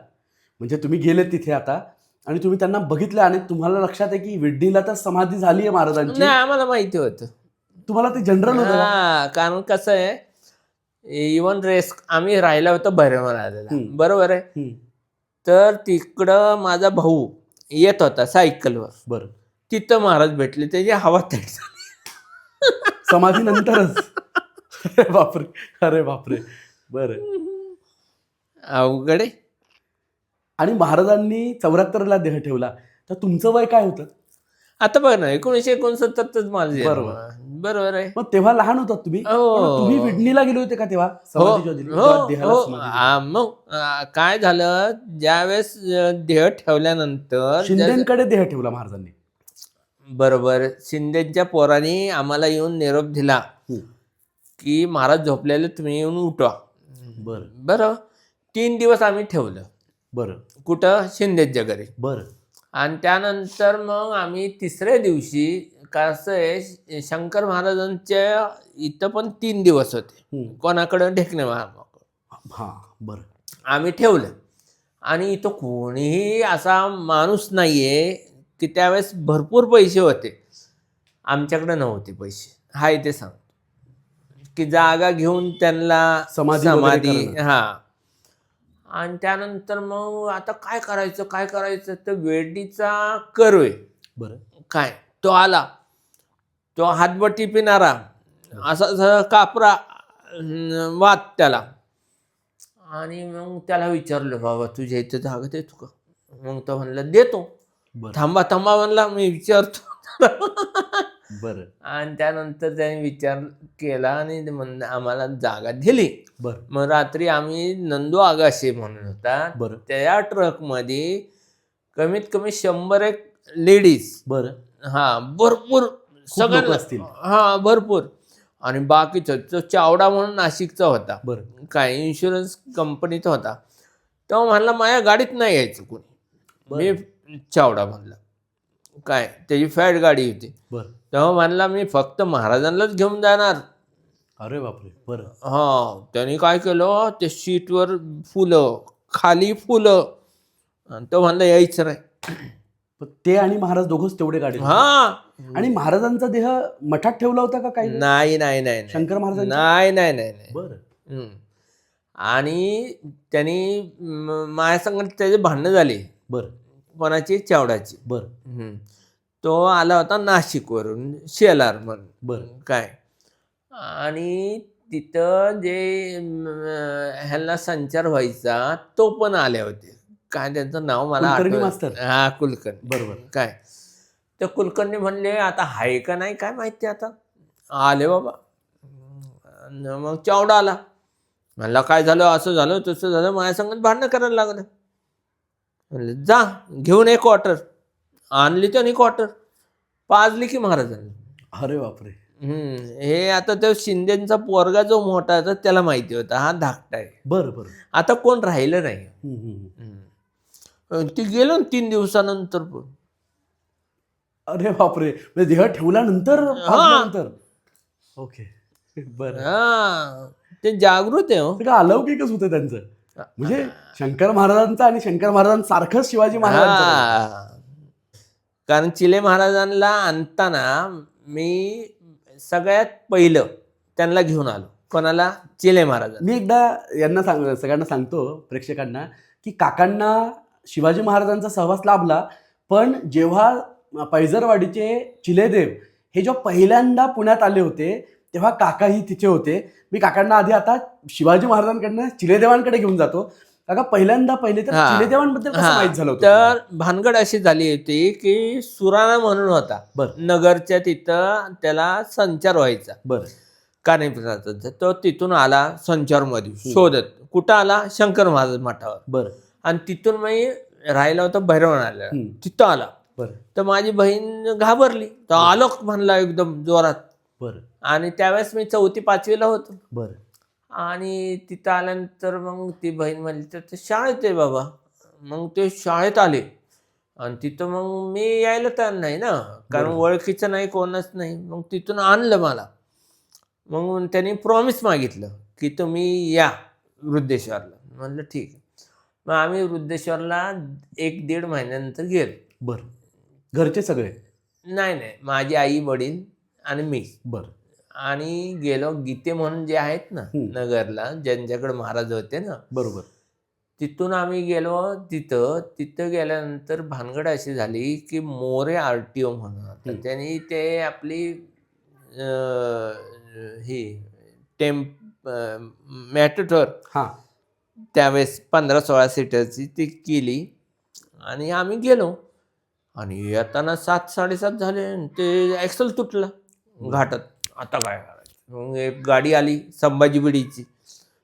[SPEAKER 1] म्हणजे तुम्ही गेले तिथे आता आणि तुम्ही त्यांना बघितलं आणि तुम्हाला लक्षात आहे की विडणीला तर समाधी झाली आहे महाराजांची.
[SPEAKER 2] नाही, आम्हाला माहिती होतं.
[SPEAKER 1] तुम्हाला ते जनरल होतं का?
[SPEAKER 2] हा, कारण कसं आहे, इवन आम्ही राहिला होतो भैरवनाथला, बरोबर आहे.
[SPEAKER 1] हम्म.
[SPEAKER 2] तर तिकडं माझा भाऊ येत होता सायकलवर.
[SPEAKER 1] बरं.
[SPEAKER 2] तिथं महाराज भेटले, त्याची हवा थंड झाली.
[SPEAKER 1] समाधीनंतरच. अरे बापरे. अरे बापरे. बरं.
[SPEAKER 2] अवघड आहे.
[SPEAKER 1] आणि महाराजांनी 74ला देह ठेवला, तर तुमचं वय काय होतं?
[SPEAKER 2] आता बघ ना, 1969च माझं जन्म.
[SPEAKER 1] बरोबर.
[SPEAKER 2] बरोबर आहे.
[SPEAKER 1] मग तेव्हा लहान होतात तुम्ही.
[SPEAKER 2] हो.
[SPEAKER 1] पण तुम्ही विडणीला गेले होते का तेव्हा?
[SPEAKER 2] हो
[SPEAKER 1] समाधीच्या दिली, जेव्हा देहाला
[SPEAKER 2] हो.
[SPEAKER 1] समाधी दिली.
[SPEAKER 2] मग काय झालं, ज्यावेळेस देह ठेवल्यानंतर
[SPEAKER 1] शिंदेकडे देह ठेवला महाराजांनी.
[SPEAKER 2] बरोबर, शिंदेच्या पोरांनी आम्हाला येऊन निरोप दिला की महाराज झोपलेले, तुम्ही येऊन उठवा.
[SPEAKER 1] बरं.
[SPEAKER 2] बरं. 3 दिवस आम्ही ठेवलं.
[SPEAKER 1] बरं.
[SPEAKER 2] कुठं? शिंदेच्या घरी.
[SPEAKER 1] बरं.
[SPEAKER 2] आणि त्यानंतर मग आम्ही 3ऱ्या दिवशी, कसं आहे, शंकर महाराजांच्या इथं पण 3 दिवस होते. कोणाकडं? ढेकणे महाराज.
[SPEAKER 1] हां. बरं.
[SPEAKER 2] आम्ही ठेवलं. आणि इथं कोणीही असा माणूस नाहीये की त्यावेळेस भरपूर पैसे होते, आमच्याकडे नव्हते पैसे. हाय ते सांगतो की जागा घेऊन त्यांना
[SPEAKER 1] समाधी वगैरे
[SPEAKER 2] समाधी.
[SPEAKER 1] करणं.
[SPEAKER 2] हा. आणि त्यानंतर मग आता काय करायचं, तर वेडीचा कर्व आहे.
[SPEAKER 1] बरं.
[SPEAKER 2] काय तो आला, तो हातबट्टी पिणारा, असा कापरा वाद त्याला. आणि मग त्याला विचारलं, बाबा तुझ्या इथं जागा देतो का? मग तो म्हणला देतो.
[SPEAKER 1] बरं.
[SPEAKER 2] थांबा म्हणला, मी विचारतो.
[SPEAKER 1] बरं.
[SPEAKER 2] आणि त्यानंतर त्याने विचार केला आणि आम्हाला जागा दिली.
[SPEAKER 1] बरं.
[SPEAKER 2] मग रात्री आम्ही नंदू आगाशे म्हणून होता,
[SPEAKER 1] बरं.
[SPEAKER 2] त्या ट्रकमध्ये कमीत कमी 100 लेडीज.
[SPEAKER 1] बरं.
[SPEAKER 2] हा, भरपूर
[SPEAKER 1] लोकं असतील.
[SPEAKER 2] हा, भरपूर. आणि बाकीचं तो चावडा म्हणून नाशिकचा होता,
[SPEAKER 1] बरं.
[SPEAKER 2] काय इन्शुरन्स कंपनीचा होता. तेव्हा म्हणला माझ्या गाडीत नाही यायचं कोणी. मी चावडा म्हणला, काय त्याची फॅट गाडी होती.
[SPEAKER 1] बरं.
[SPEAKER 2] तेव्हा म्हणला मी फक्त महाराजांनाच घेऊन जाणार.
[SPEAKER 1] अरे बापरे. बरं.
[SPEAKER 2] हा, त्यांनी काय केलं, ते सीटवर फुलं, खाली फुलं, आणि तो म्हणला यायचं नाही.
[SPEAKER 1] पण ते आणि महाराज दोघंच तेवढे गाडी.
[SPEAKER 2] हा.
[SPEAKER 1] आणि महाराजांचा देह मठात ठेवला होता का काही?
[SPEAKER 2] नाही
[SPEAKER 1] शंकर महाराज.
[SPEAKER 2] नाही.
[SPEAKER 1] बरं.
[SPEAKER 2] आणि त्यांनी माझ्या संग त्याचे भांडणं झाले.
[SPEAKER 1] बरं.
[SPEAKER 2] कोणाची? चावडाची.
[SPEAKER 1] बरं.
[SPEAKER 2] तो आला होता नाशिकवरून, शेलार म्हणून.
[SPEAKER 1] बरं.
[SPEAKER 2] काय. आणि तिथं जे ह्यांना संचार व्हायचा तो पण आले होते. काय त्यांचं नाव मला
[SPEAKER 1] कुलकर्णी
[SPEAKER 2] आठवत.
[SPEAKER 1] मास्तर.
[SPEAKER 2] हा, कुलकर्णी.
[SPEAKER 1] बरोबर.
[SPEAKER 2] काय तर कुलकर्णी म्हणले आता आहे का नाही काय माहिती. आता आले बाबा. मग चावडा आला, म्हणला काय झालं, असं झालं तसं झालं, माझ्या संगत भांडणं करायला लागलं. म्हणलं जा घेऊन ये क्वार्टर. आणली त्याने क्वार्टर, पाजली की महाराजांनी.
[SPEAKER 1] अरे बापरे.
[SPEAKER 2] हे आता तो शिंदेचा पोरगा जो मोठा आहे त्याला माहिती होता हा धाकटा आहे.
[SPEAKER 1] बरं बरं.
[SPEAKER 2] आता कोण राहिलं नाही. ती गेलो 3 दिवसानंतर पण.
[SPEAKER 1] अरे बापरे, म्हणजे देह ठेवल्यानंतर पाजल्यानंतर. ओके बरं.
[SPEAKER 2] हा ते जागृत आहे. हो
[SPEAKER 1] ते काय अलौकिकच होतं त्यांचं. म्हणजे शंकर महाराजांचं आणि शंकर महाराजांसारखंच शिवाजी महाराजांचं.
[SPEAKER 2] कारण चिले महाराजांना आणताना मी सगळ्यात पहिलं त्यांना घेऊन आलो. कोणाला? चिले महाराज.
[SPEAKER 1] मी एकदा यांना सगळ्यांना सांगतो प्रेक्षकांना की काकांना शिवाजी महाराजांचा सहवास लाभला, पण जेव्हा पैजरवाडीचे चिलेदेव हे जेव्हा पहिल्यांदा पुण्यात आले होते तेव्हा काकाही तिथे होते. मी काकांना आधी आता शिवाजी महाराजांकडनं चिलेदेवांकडे घेऊन जातो. काका पहिल्यांदा तर चिलेदेवांबद्दल कसं माहित झालं होतं?
[SPEAKER 2] तर भानगड अशी झाली होती की सुराणा म्हणून होता नगरच्या तिथं, त्याला संचार व्हायचा.
[SPEAKER 1] बरं.
[SPEAKER 2] कानिपनाथांचा. तो तिथून आला संचारमध्ये शोधत. कुठं आला? शंकर महाराज मठावर.
[SPEAKER 1] बरं.
[SPEAKER 2] आणि तिथून मी राहिला होता भैरवनाला, तिथं आला.
[SPEAKER 1] बरं.
[SPEAKER 2] तर माझी बहीण घाबरली. तर आलो म्हणला एकदम जोरात.
[SPEAKER 1] बरं.
[SPEAKER 2] आणि त्यावेळेस मी 4वी-5वीला होतो.
[SPEAKER 1] बरं.
[SPEAKER 2] आणि तिथं आल्यानंतर मग ती बहीण म्हणली तर ते शाळेत आहे बाबा. मग ते शाळेत आले आणि तिथं मग मी यायला तर नाही ना, कारण ओळखीचं नाही, कोणच नाही. मग तिथून आणलं मला. मग त्यांनी प्रॉमिस मागितलं की तुम्ही या वृद्धेश्वरला. म्हणलं ठीक आहे. मग आम्ही वृद्धेश्वरला 1-1.5 महिन्यानंतर गेलो.
[SPEAKER 1] बरं. घरचे सगळे?
[SPEAKER 2] नाही, माझी आई वडील आणि मी.
[SPEAKER 1] बरं.
[SPEAKER 2] आणि गेलो. गीते म्हणून जे आहेत ना नगरला, ज्यांच्याकडे महाराज होते ना,
[SPEAKER 1] बरोबर,
[SPEAKER 2] तिथून आम्ही गेलो. तिथं गेल्यानंतर भानगड अशी झाली की मोरे RTO म्हणून होता. त्यांनी ते आपली ही मॅटेटोर त्यावेळेस 15-16 सीटरची ती केली आणि आम्ही गेलो. आणि येताना 7-7:30 झाले. ते ॲक्सल तुटला घाटात. आता काय करायचं? मग एक गाडी आली संभाजी बिडीची.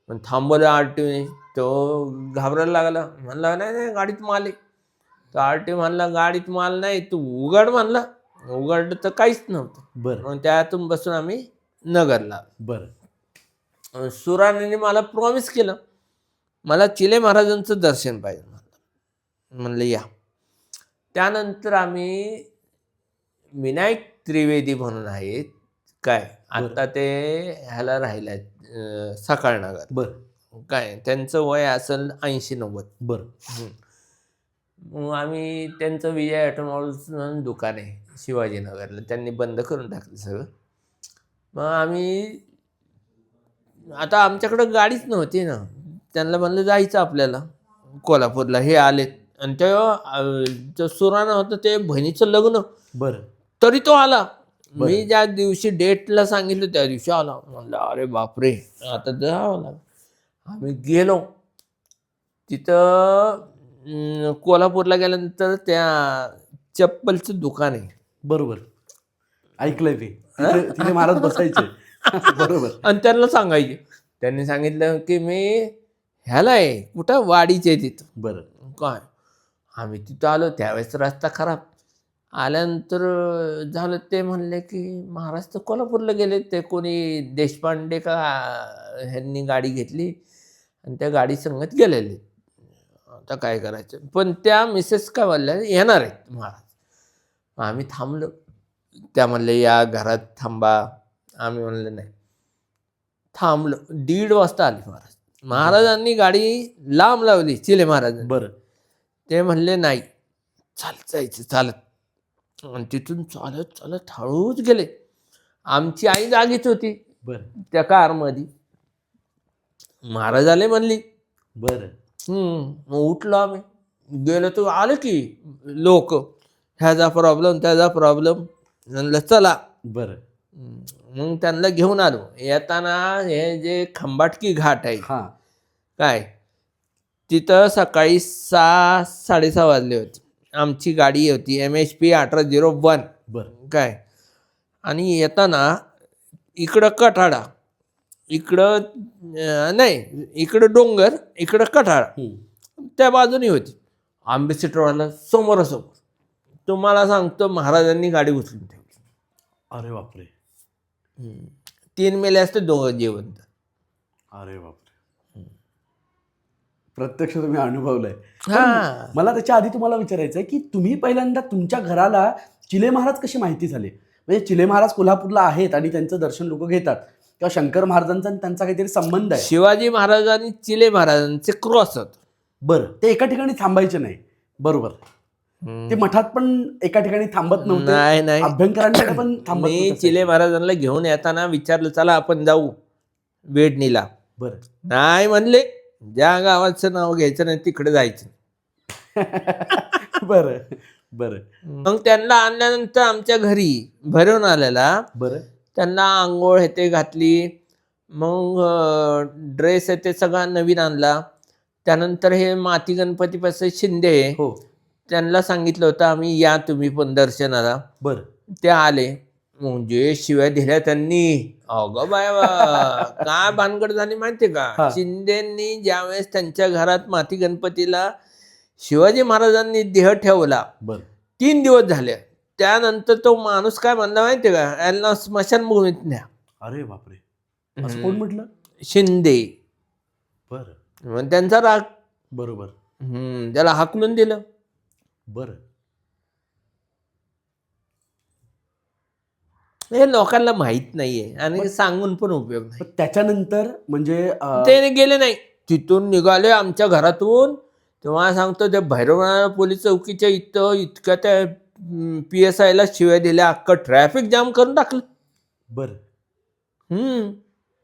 [SPEAKER 2] पण थांबवलं RTOने. तो घाबरायला लागला. म्हणला नाही गाडीत माल आहे. तर RTO म्हणला गाडीत माल नाही, तू उघड म्हणला. उघडलं तर काहीच नव्हतं.
[SPEAKER 1] बरं.
[SPEAKER 2] मग त्यातून बसून आम्ही नगरला.
[SPEAKER 1] बरं.
[SPEAKER 2] सुराणीने मला प्रॉमिस केलं मला चिले महाराजांचं दर्शन पाहिजे. म्हणलं या. त्यानंतर आम्ही विनायक त्रिवेदी म्हणून आहेत काय, आता ते ह्याला राहिल्यात सकाळनगर.
[SPEAKER 1] बरं.
[SPEAKER 2] काय त्यांचं वय असेल 80-90.
[SPEAKER 1] बरं.
[SPEAKER 2] मग आम्ही त्यांचं विजय ऑटोमोबाईल्स म्हणून दुकान आहे शिवाजीनगरला, त्यांनी बंद करून टाकलं सगळं. मग आम्ही आता आमच्याकडं गाडीच नव्हती ना. त्यांना म्हणलं जायचं आपल्याला कोल्हापूरला. हे आलेत आणि तेव्हा सुराणा होतं ते बहिणीचं लग्न.
[SPEAKER 1] बरं.
[SPEAKER 2] तरी तो आला. मी ज्या दिवशी डेटला सांगितलं त्या दिवशी आला. म्हणलं अरे बापरे आता जावं लागलं. आम्ही गेलो तिथं. कोल्हापूरला गेल्यानंतर त्या चप्पलचं दुकान आहे.
[SPEAKER 1] बरोबर, ऐकलंय ते. तिथे महाराज बसायचे. बरोबर.
[SPEAKER 2] आणि त्यांना सांगायचे. त्यांनी सांगितलं की मी ह्याला आहे कुठं वाडीचे तिथं.
[SPEAKER 1] बरं.
[SPEAKER 2] काय आम्ही तिथं आलो त्यावेळेस रस्ता खराब. आल्यानंतर झालं ते म्हणले की महाराज तर कोल्हापूरला गेले. ते कोणी देशपांडे का ह्यांनी गाडी घेतली आणि त्या गाडी संगत गेलेले. आता काय करायचं. पण त्या मिसेस का बोलल्या येणार आहेत महाराज. आम्ही थांबलो. त्या म्हणले या घरात थांबा. आम्ही म्हणलं नाही. थांबलो. 1:30 वाजता आले महाराज. महाराजांनी गाडी लांब लावली चिले महाराजांनी.
[SPEAKER 1] बरं.
[SPEAKER 2] ते म्हणले नाही जायचं चालत. आणि तिथून चालत चालत हळूच गेले. आमची आई जागीच होती.
[SPEAKER 1] बरं.
[SPEAKER 2] त्या कारमध्ये. महाराज आले म्हणली.
[SPEAKER 1] बरं.
[SPEAKER 2] मग उठलो आम्ही. गेलो तर आलं की लोक, ह्याचा प्रॉब्लेम त्याचा प्रॉब्लेम. म्हणलं चला.
[SPEAKER 1] बरं.
[SPEAKER 2] मग त्यांना घेऊन आलो. येताना हे जे खंबाटकी घाट आहे काय, तिथं सकाळी 6-6:30 वाजले होते. आमची गाडी होती MHP 1801.
[SPEAKER 1] बरं.
[SPEAKER 2] काय. आणि येताना इकडं कठाडा, इकडं नाही, इकडं डोंगर, इकडं कठाडा त्या बाजूनी होती. अँबॅसिडरवाला समोरासमोर. तुम्हाला सांगतो महाराजांनी गाडी उचलून ठेवली.
[SPEAKER 1] अरे बापरे.
[SPEAKER 2] 3 मेले असते, 2 जिवंत.
[SPEAKER 1] अरे बापरे. प्रत्यक्ष तुम्ही अनुभवलंय.
[SPEAKER 2] हा.
[SPEAKER 1] मला त्याच्या आधी तुम्हाला विचारायचं आहे की तुम्ही पहिल्यांदा तुमच्या घराला चिले महाराज कशी माहिती झाले? म्हणजे चिले महाराज कोल्हापूरला आहेत आणि त्यांचं दर्शन लोक घेतात, किंवा शंकर महाराजांचा आणि त्यांचा काहीतरी संबंध आहे?
[SPEAKER 2] शिवाजी महाराज आणि चिले महाराजांचे क्रॉस होत.
[SPEAKER 1] बरं, ते एका ठिकाणी थांबायचे नाही. बरोबर. ते मठात पण एका ठिकाणी थांबत नव्हते,
[SPEAKER 2] नाही.
[SPEAKER 1] अभ्यंकरांकडे पण थांबत
[SPEAKER 2] मी
[SPEAKER 1] नव्हते.
[SPEAKER 2] चिले महाराजांना घेऊन येताना विचारलं, चला आपण जाऊ वेडणीला.
[SPEAKER 1] बरं.
[SPEAKER 2] नाही म्हणले, ज्या गावाचं नाव घ्यायचं नाही तिकडे जायचं.
[SPEAKER 1] बरं बरं.
[SPEAKER 2] मग त्यांना आणल्यानंतर आमच्या घरी भरवून आलेला.
[SPEAKER 1] बरं.
[SPEAKER 2] त्यांना आंघोळ हे ते घातली. मग ड्रेस आहे ते सगळा नवीन आणला. त्यानंतर हे माती गणपतीपासून शिंदे
[SPEAKER 1] हो.
[SPEAKER 2] त्यांना सांगितलं होतं आम्ही या तुम्ही पण दर्शनाला.
[SPEAKER 1] बरं.
[SPEAKER 2] ते आले. म्हणजे शिव्या दिल्या त्यांनी. अगं बाय काय भानगड झाली माहितीये
[SPEAKER 1] हा.
[SPEAKER 2] का? शिंदेंनी ज्यावेळेस त्यांच्या घरात माती गणपतीला शिवाजी महाराजांनी देह ठेवला,
[SPEAKER 1] बरं.
[SPEAKER 2] 3 दिवस झाले. त्यानंतर तो माणूस काय म्हणला माहितीये का? यांना स्मशानभूमीत न्या.
[SPEAKER 1] अरे बापरे. असं कोण म्हटलं?
[SPEAKER 2] शिंदे.
[SPEAKER 1] बरं.
[SPEAKER 2] मग त्यांचा राग.
[SPEAKER 1] बरोबर.
[SPEAKER 2] त्याला हाकलून दिलं.
[SPEAKER 1] बरं.
[SPEAKER 2] हे लोकांना माहित नाहीये आणि सांगून पण उपयोग नाही.
[SPEAKER 1] पण त्याच्यानंतर म्हणजे
[SPEAKER 2] ते गेले नाही. तिथून निघाले आमच्या घरातून. तेव्हा सांगतो त्या भैरवनाथ पोलीस चौकीच्या इतक्या त्या PSI ला शिव्या दिल्या, अख्खं ट्रॅफिक जाम करून टाकलं.
[SPEAKER 1] बरं.
[SPEAKER 2] हम्म.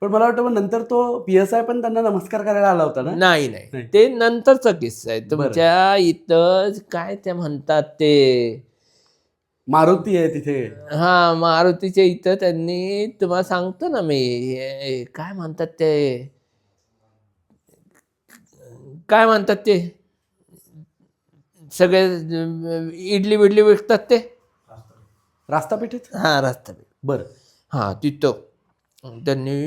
[SPEAKER 1] पण मला वाटतं मग नंतर तो PSI पण त्यांना नमस्कार करायला आला होता ना?
[SPEAKER 2] नाही, ते नंतरचा किस्सा आहे. तुमच्या इथं काय ते म्हणतात ते
[SPEAKER 1] मारुती आहे तिथे.
[SPEAKER 2] हा, मारुतीच्या इथं त्यांनी, तुम्हाला सांगतो ना मी, काय म्हणतात ते, काय म्हणतात ते, सगळे इडली बिडली विकतात ते,
[SPEAKER 1] रास्तापेठेत.
[SPEAKER 2] हा रस्ता.
[SPEAKER 1] बरं.
[SPEAKER 2] हा, तिथं त्यांनी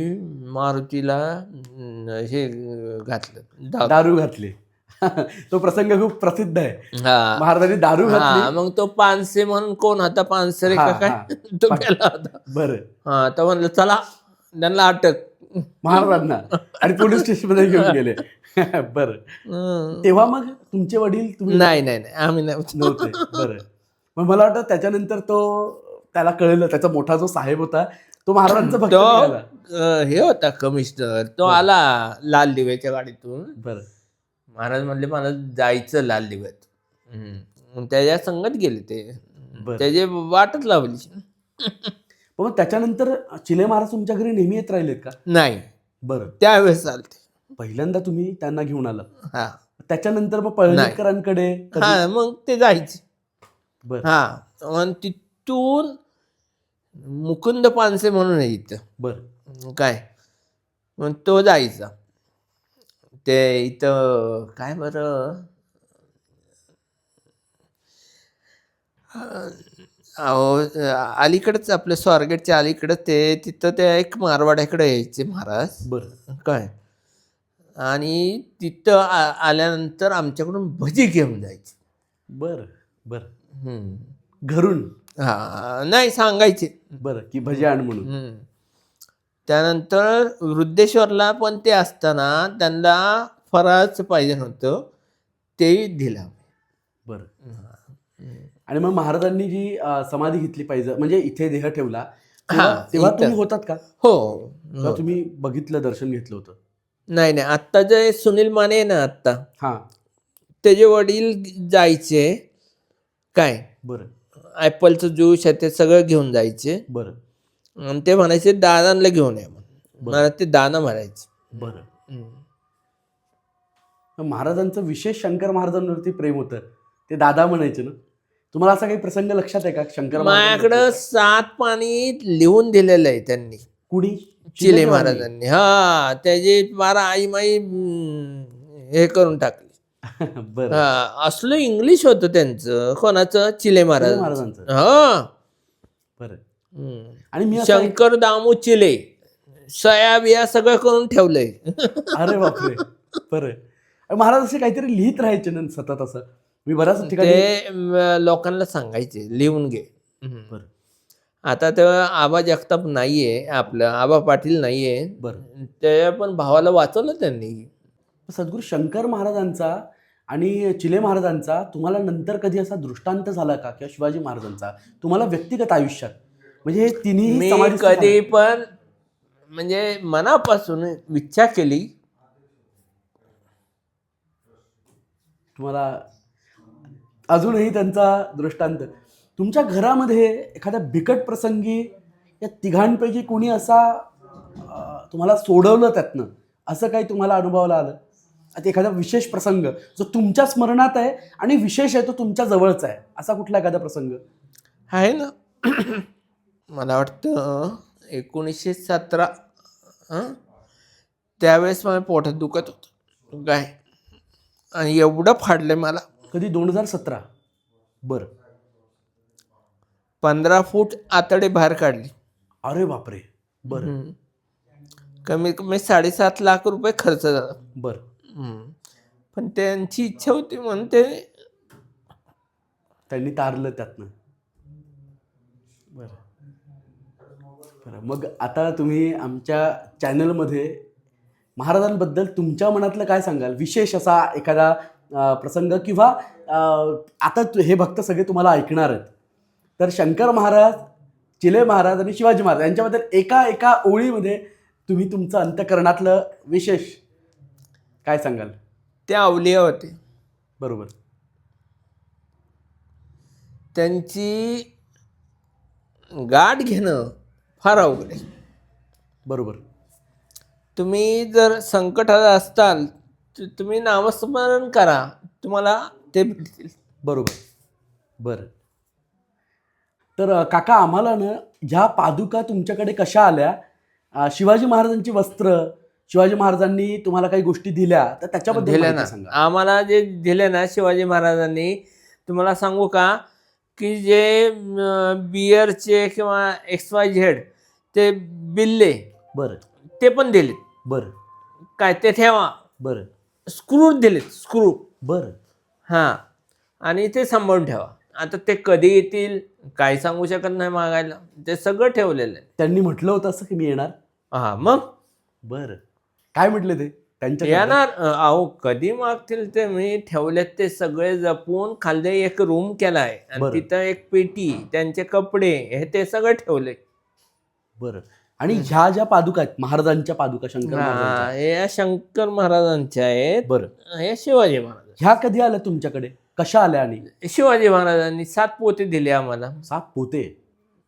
[SPEAKER 2] मारुतीला हे घातलं,
[SPEAKER 1] दारू घातली. तो प्रसंग खूप प्रसिद्ध आहे.
[SPEAKER 2] हा.
[SPEAKER 1] महाराजांनी दारू
[SPEAKER 2] हा,
[SPEAKER 1] घातली.
[SPEAKER 2] मग तो पानसे म्हणून कोण होता, पानसरे का काय, तो गेला होता.
[SPEAKER 1] बरं.
[SPEAKER 2] हा, तर म्हणलं चला त्यांना अटक.
[SPEAKER 1] महाराजांना आणि पोलीस स्टेशन मध्ये घेऊन गेले. बरं. तेव्हा मग तुमचे वडील तुम्ही
[SPEAKER 2] नाही आम्ही
[SPEAKER 1] नव्हते. बरं. मग मला वाटतं त्याच्यानंतर त्याला कळलं, त्याचा मोठा जो साहेब होता तो महाराजांचा भक्त निघाला.
[SPEAKER 2] तो हे होता कमिशनर, तो आला लाल दिव्याच्या गाडीतून.
[SPEAKER 1] बरं.
[SPEAKER 2] महाराज म्हणले मला जायचं लाल दिव्यात. मग त्याच्या संगत गेले ते, त्याची वाटच लावली.
[SPEAKER 1] मग त्याच्यानंतर चिले महाराज तुमच्या घरी नेहमी येत राहिलेत का?
[SPEAKER 2] नाही.
[SPEAKER 1] बरं.
[SPEAKER 2] त्यावेळेस चालते.
[SPEAKER 1] पहिल्यांदा तुम्ही त्यांना घेऊन आला.
[SPEAKER 2] हा.
[SPEAKER 1] त्याच्यानंतर मग पळणेकरांकडे.
[SPEAKER 2] हा, मग ते जायचे.
[SPEAKER 1] बरं.
[SPEAKER 2] हा, आणि तिथून मुकुंद पानसे म्हणून आहे इथं.
[SPEAKER 1] बरं.
[SPEAKER 2] काय, मग तो जायचा. ते इथं काय बरं, अलीकडच आपल्या स्वारगेटच्या अलीकडं तिथं त्या एक मारवाड्याकडे यायचे महाराज.
[SPEAKER 1] बरं.
[SPEAKER 2] काय, आणि तिथं आल्यानंतर आमच्याकडून भजी घेऊन जायचे.
[SPEAKER 1] बरं बरं. घरून?
[SPEAKER 2] हा, नाही सांगायचे.
[SPEAKER 1] बरं, की भजी आण म्हणून.
[SPEAKER 2] त्यानंतर वृद्धेश्वरला पण ते असताना त्यांना फराळाचं पाहिजे होतं, तेही दिलं.
[SPEAKER 1] बरं. आणि मग महाराजांनी जी समाधी घेतली पाहिजे, म्हणजे इथे देह ठेवला, तेव्हा तुम्ही होतात का?
[SPEAKER 2] हो.
[SPEAKER 1] तुम्ही बघितलं, दर्शन घेतलं होतं?
[SPEAKER 2] नाही, आत्ता जे सुनील माने आहे ना, आत्ता
[SPEAKER 1] हा,
[SPEAKER 2] त्याचे वडील जायचे. काय,
[SPEAKER 1] बरं,
[SPEAKER 2] ॲपलचं ज्यूस आहे ते सगळं घेऊन जायचे.
[SPEAKER 1] बरं.
[SPEAKER 2] आणि ते म्हणायचे दादांना घेऊन या म्हणून. मला ते दादा म्हणायचे.
[SPEAKER 1] बरं. महाराजांचं विशेष शंकर महाराजांवरती प्रेम होतं, ते दादा म्हणायचे ना. तुम्हाला असा काही प्रसंग लक्षात आहे का शंकर?
[SPEAKER 2] माझ्याकडं 7 पाणी लिहून दिलेलं आहे त्यांनी.
[SPEAKER 1] कुणी?
[SPEAKER 2] चिले महाराजांनी. हा, त्याची बारा आई माई हे करून टाकली.
[SPEAKER 1] बरं.
[SPEAKER 2] असलं इंग्लिश होतं त्यांचं. कोणाचं? चिले महाराजांचं. हा.
[SPEAKER 1] बरं. आणि मी
[SPEAKER 2] शंकर दामू चिले सया बिया सगळं करून ठेवलंय.
[SPEAKER 1] अरे बापरे. बरं. महाराज असे काहीतरी लिहित राहायचे ना सतत, असं मी बऱ्याच ठिकाणी
[SPEAKER 2] ते लोकांना सांगायचे लिहून घे.
[SPEAKER 1] बरं
[SPEAKER 2] आता तर आबा जगताप नाहीये, आपलं आबा पाटील नाहीये,
[SPEAKER 1] बरं.
[SPEAKER 2] त्या पण भावाला वाचवलं त्यांनी.
[SPEAKER 1] सद्गुरू शंकर महाराजांचा आणि चिले महाराजांचा तुम्हाला नंतर कधी असा दृष्टांत झाला का, किंवा शिवाजी महाराजांचा तुम्हाला व्यक्तिगत आयुष्यात, म्हणजे हे तिन्ही
[SPEAKER 2] मी
[SPEAKER 1] समाधीस्थ
[SPEAKER 2] कधी
[SPEAKER 1] झाले?
[SPEAKER 2] पण म्हणजे मनापासून इच्छा केली,
[SPEAKER 1] तुम्हाला अजूनही त्यांचा दृष्टांत तुमच्या घरामध्ये एखाद्या बिकट प्रसंगी या तिघांपैकी कोणी असा तुम्हाला सोडवलं त्यातनं, असं काही तुम्हाला अनुभवाला आलं? आता एखादा विशेष प्रसंग जो तुमच्या स्मरणात आहे आणि विशेष आहे, तो तुमच्या जवळचा आहे, असा कुठला एखादा प्रसंग
[SPEAKER 2] आहे ना. मला वाटतं 1917 त्यावेळेस मला पोटात दुखत होतं काय, आणि एवढं फाडलं मला.
[SPEAKER 1] कधी? 2017? बरं.
[SPEAKER 2] 15 फूट आतडे बाहेर काढली.
[SPEAKER 1] अरे बापरे. बरं.
[SPEAKER 2] कमीत कमी 7.5 लाख रुपये खर्च झाला.
[SPEAKER 1] बरं.
[SPEAKER 2] पण त्यांची इच्छा होती म्हणून ते
[SPEAKER 1] त्यांनी तारलं त्यातनं. बरं बरं. मग आता तुम्ही आमच्या चॅनलमध्ये महाराजांबद्दल तुमच्या मनातलं काय सांगाल? विशेष असा एखादा प्रसंग, किंवा आता हे भक्त सगळे तुम्हाला ऐकणार आहेत, तर शंकर महाराज, चिले महाराज आणि शिवाजी महाराज यांच्याबद्दल एका ओळीमध्ये तुम्ही तुमचं अंतःकरणातलं विशेष काय सांगाल?
[SPEAKER 2] ते अवलिया होते.
[SPEAKER 1] बरोबर.
[SPEAKER 2] त्यांची गाठ घेणं फार अवघड आहे.
[SPEAKER 1] बरोबर.
[SPEAKER 2] तुम्ही जर संकटात असताल तर तुम्ही नामस्मरण करा, तुम्हाला ते भेटतील.
[SPEAKER 1] बरोबर. बरं. तर काका, आम्हाला ना ह्या पादुका तुमच्याकडे कशा आल्या, शिवाजी महाराजांची वस्त्र, शिवाजी महाराजांनी तुम्हाला काही गोष्टी दिल्या, तर त्याच्याबद्दल
[SPEAKER 2] दिल्या ना
[SPEAKER 1] माहिती सांगा.
[SPEAKER 2] आम्हाला. जे दिले ना शिवाजी महाराजांनी, तुम्हाला सांगू का, की जे बियरचे किंवा XYZ ते बिल्ले,
[SPEAKER 1] बरं.
[SPEAKER 2] ते पण दिलेत.
[SPEAKER 1] बरं.
[SPEAKER 2] काय ते ठेवा.
[SPEAKER 1] बरं.
[SPEAKER 2] स्क्रू दिलेत, स्क्रू.
[SPEAKER 1] बरं.
[SPEAKER 2] हां. आणि ते सांभाळून ठेवा. आता ते कधी येतील काय सांगू शकत नाही मागायला. ते सगळं ठेवलेलं आहे.
[SPEAKER 1] त्यांनी म्हटलं होतं असं की मी येणार?
[SPEAKER 2] हां, मग
[SPEAKER 1] बरं. काय म्हटले ते त्यांच्या?
[SPEAKER 2] येणार. अहो कधी मागतील ते. मी ठेवलेत ते सगळे जपून. खाली एक रूम केलाय आणि
[SPEAKER 1] बरं.
[SPEAKER 2] तिथं एक पेटी, त्यांचे कपडे, हे ते सगळं ठेवले.
[SPEAKER 1] बरं. आणि ह्या ज्या पादुका आहेत, महाराजांच्या पादुका, शंकर महाराजांच्या,
[SPEAKER 2] हे शंकर महाराजांच्या आहेत.
[SPEAKER 1] बरं,
[SPEAKER 2] हे शिवाजी महाराज.
[SPEAKER 1] ह्या कधी आल्या तुमच्याकडे, कशा आल्या? आणि
[SPEAKER 2] शिवाजी महाराजांनी 7 पोते दिले आम्हाला,
[SPEAKER 1] 7 पोते.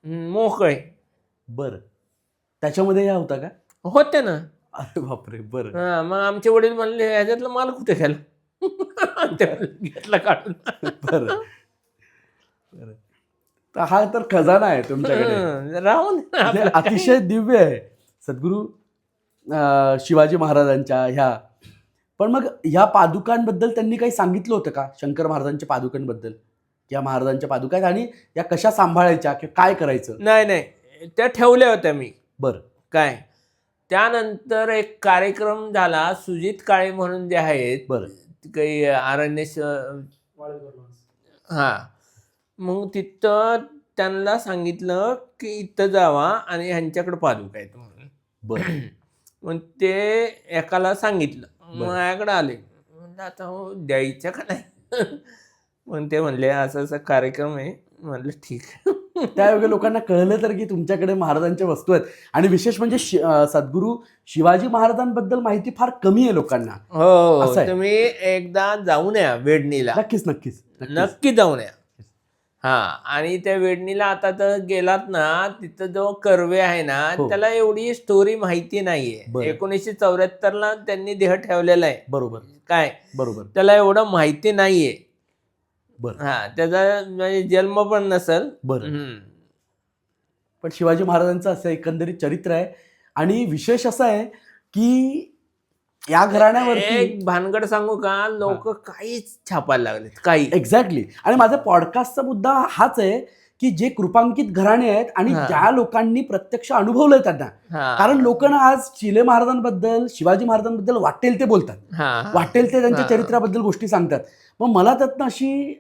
[SPEAKER 2] मोकळे.
[SPEAKER 1] बरं. त्याच्यामध्ये ह्या होता का?
[SPEAKER 2] होते ना.
[SPEAKER 1] अरे बापरे. बरं.
[SPEAKER 2] हां, मग आमचे वडील म्हणले ह्याच्यातलं माल कुठे गेला? घेतला काढून.
[SPEAKER 1] बरं. बरं. तर हा तर खजाना आहे तुमच्याकडे,
[SPEAKER 2] राहून
[SPEAKER 1] म्हणजे अतिशय दिव्य आहे सद्गुरू शिवाजी महाराजांच्या ह्या. पण मग ह्या पादुकांबद्दल त्यांनी काही सांगितलं होतं का, शंकर महाराजांच्या पादुकांबद्दल? या महाराजांच्या पादुका आहेत आणि या कशा सांभाळायच्या किंवा काय करायचं?
[SPEAKER 2] नाही, त्या ठेवल्या होत्या मी.
[SPEAKER 1] बरं.
[SPEAKER 2] काय त्यानंतर एक कार्यक्रम झाला, सुजित काळे म्हणून जे आहेत,
[SPEAKER 1] बरं.
[SPEAKER 2] काही हां, मग तिथं त्यांना सांगितलं की इथं जावा आणि ह्यांच्याकडे पादुका आहेत म्हणून.
[SPEAKER 1] बरं.
[SPEAKER 2] मग ते एकाला सांगितलं, मग माझ्याकडे आले. म्हणलं आता हो द्यायचं का नाही? मग ते म्हणले असं असं कार्यक्रम आहे. म्हणलं ठीक.
[SPEAKER 1] त्यावेळी लोकांना कळलं तर की तुमच्याकडे महाराजांच्या वस्तू आहेत. आणि विशेष म्हणजे सद्गुरू शिवाजी महाराजांबद्दल माहिती फार कमी आहे लोकांना.
[SPEAKER 2] हो, तुम्ही एकदा जाऊन या वेडणीला.
[SPEAKER 1] नक्कीच नक्कीच
[SPEAKER 2] नक्की जाऊन या. हां, आणि त्या वेडणीला आता तर गेलात ना, तिथं जो कर्वे आहे ना, त्याला एवढी स्टोरी माहिती नाहीये. 1974ला त्यांनी देह ठेवलेला आहे.
[SPEAKER 1] बरोबर.
[SPEAKER 2] काय
[SPEAKER 1] बरोबर.
[SPEAKER 2] त्याला एवढं माहिती नाहीये.
[SPEAKER 1] बरं.
[SPEAKER 2] हां, त्याचा म्हणजे जन्म पण नसेल.
[SPEAKER 1] बरं. पण शिवाजी महाराजांचं असं एकंदरीत चरित्र आहे. आणि विशेष असं आहे की या घराण्यावरती
[SPEAKER 2] एक भानगड सांगू का, लोक काहीच छापायला लागलेत, काही.
[SPEAKER 1] एक्झॅक्टली. आणि माझा पॉडकास्टचा मुद्दा हाच आहे की जे कृपांकित घराणे आहेत आणि
[SPEAKER 2] हा.
[SPEAKER 1] ज्या लोकांनी प्रत्यक्ष अनुभवलंय त्यांना.
[SPEAKER 2] हा.
[SPEAKER 1] कारण लोकांना आज शिले महाराजांबद्दल, शिवाजी महाराजांबद्दल वाटेल ते बोलतात,
[SPEAKER 2] हा.
[SPEAKER 1] वाटेल ते त्यांच्या
[SPEAKER 2] हा.
[SPEAKER 1] चरित्राबद्दल गोष्टी सांगतात. मग मला त्यातनं अशी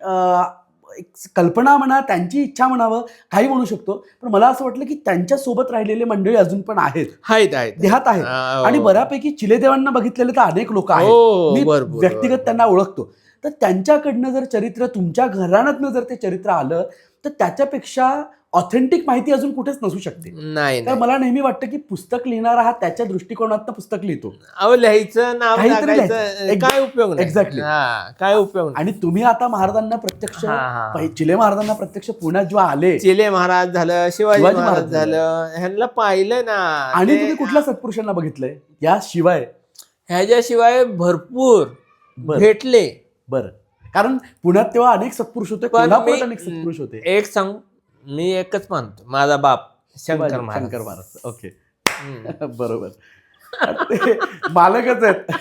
[SPEAKER 1] एक कल्पना म्हणा, त्यांची इच्छा म्हणावं, काही म्हणू शकतो, पण मला असं वाटलं की त्यांच्या सोबत राहिलेले मंडळी अजून पण आहेत,
[SPEAKER 2] आहेत
[SPEAKER 1] देहात आहेत. आणि बऱ्यापैकी चिलेदेवांना बघितलेले तर अनेक लोक आहेत, मी व्यक्तिगत त्यांना ओळखतो. तर त्यांच्याकडनं जर चरित्र, तुमच्या घराण्यातनं जर ते चरित्र आलं, तर त्याच्यापेक्षा ऑथेंटिक माहिती अजून कुठेच नसू शकते.
[SPEAKER 2] नाही.
[SPEAKER 1] तर मला नेहमी वाटतं की पुस्तक लिहिणारा हा त्याच्या दृष्टिकोनातनं पुस्तक लिहितो.
[SPEAKER 2] अहो, लिहायचं नाव
[SPEAKER 1] काहीतरी
[SPEAKER 2] टाकायचं, काय उपयोग नाही.
[SPEAKER 1] एक्झॅक्टली.
[SPEAKER 2] काय उपयोग नाही.
[SPEAKER 1] आणि तुम्ही आता महाराजांना प्रत्यक्ष,
[SPEAKER 2] हा.
[SPEAKER 1] चिले महाराजांना प्रत्यक्ष पुण्यात जेव्हा आले,
[SPEAKER 2] चिले महाराज झालं, शिवाजी महाराज झालं, ह्यांना पाहिलं ना.
[SPEAKER 1] आणि तुम्ही कुठल्या सत्पुरुषांना बघितलंय याशिवाय?
[SPEAKER 2] ह्याच्याशिवाय भरपूर भेटले.
[SPEAKER 1] बरं, कारण पुण्यात तेव्हा अनेक सत्पुरुष होते, कोल्हापुरात अनेक सत्पुरुष होते.
[SPEAKER 2] एक सांग, मी एकच मानतो, माझा बाप शंकर
[SPEAKER 1] महाराज. ओके. बरोबर, ते मालकच आहेत.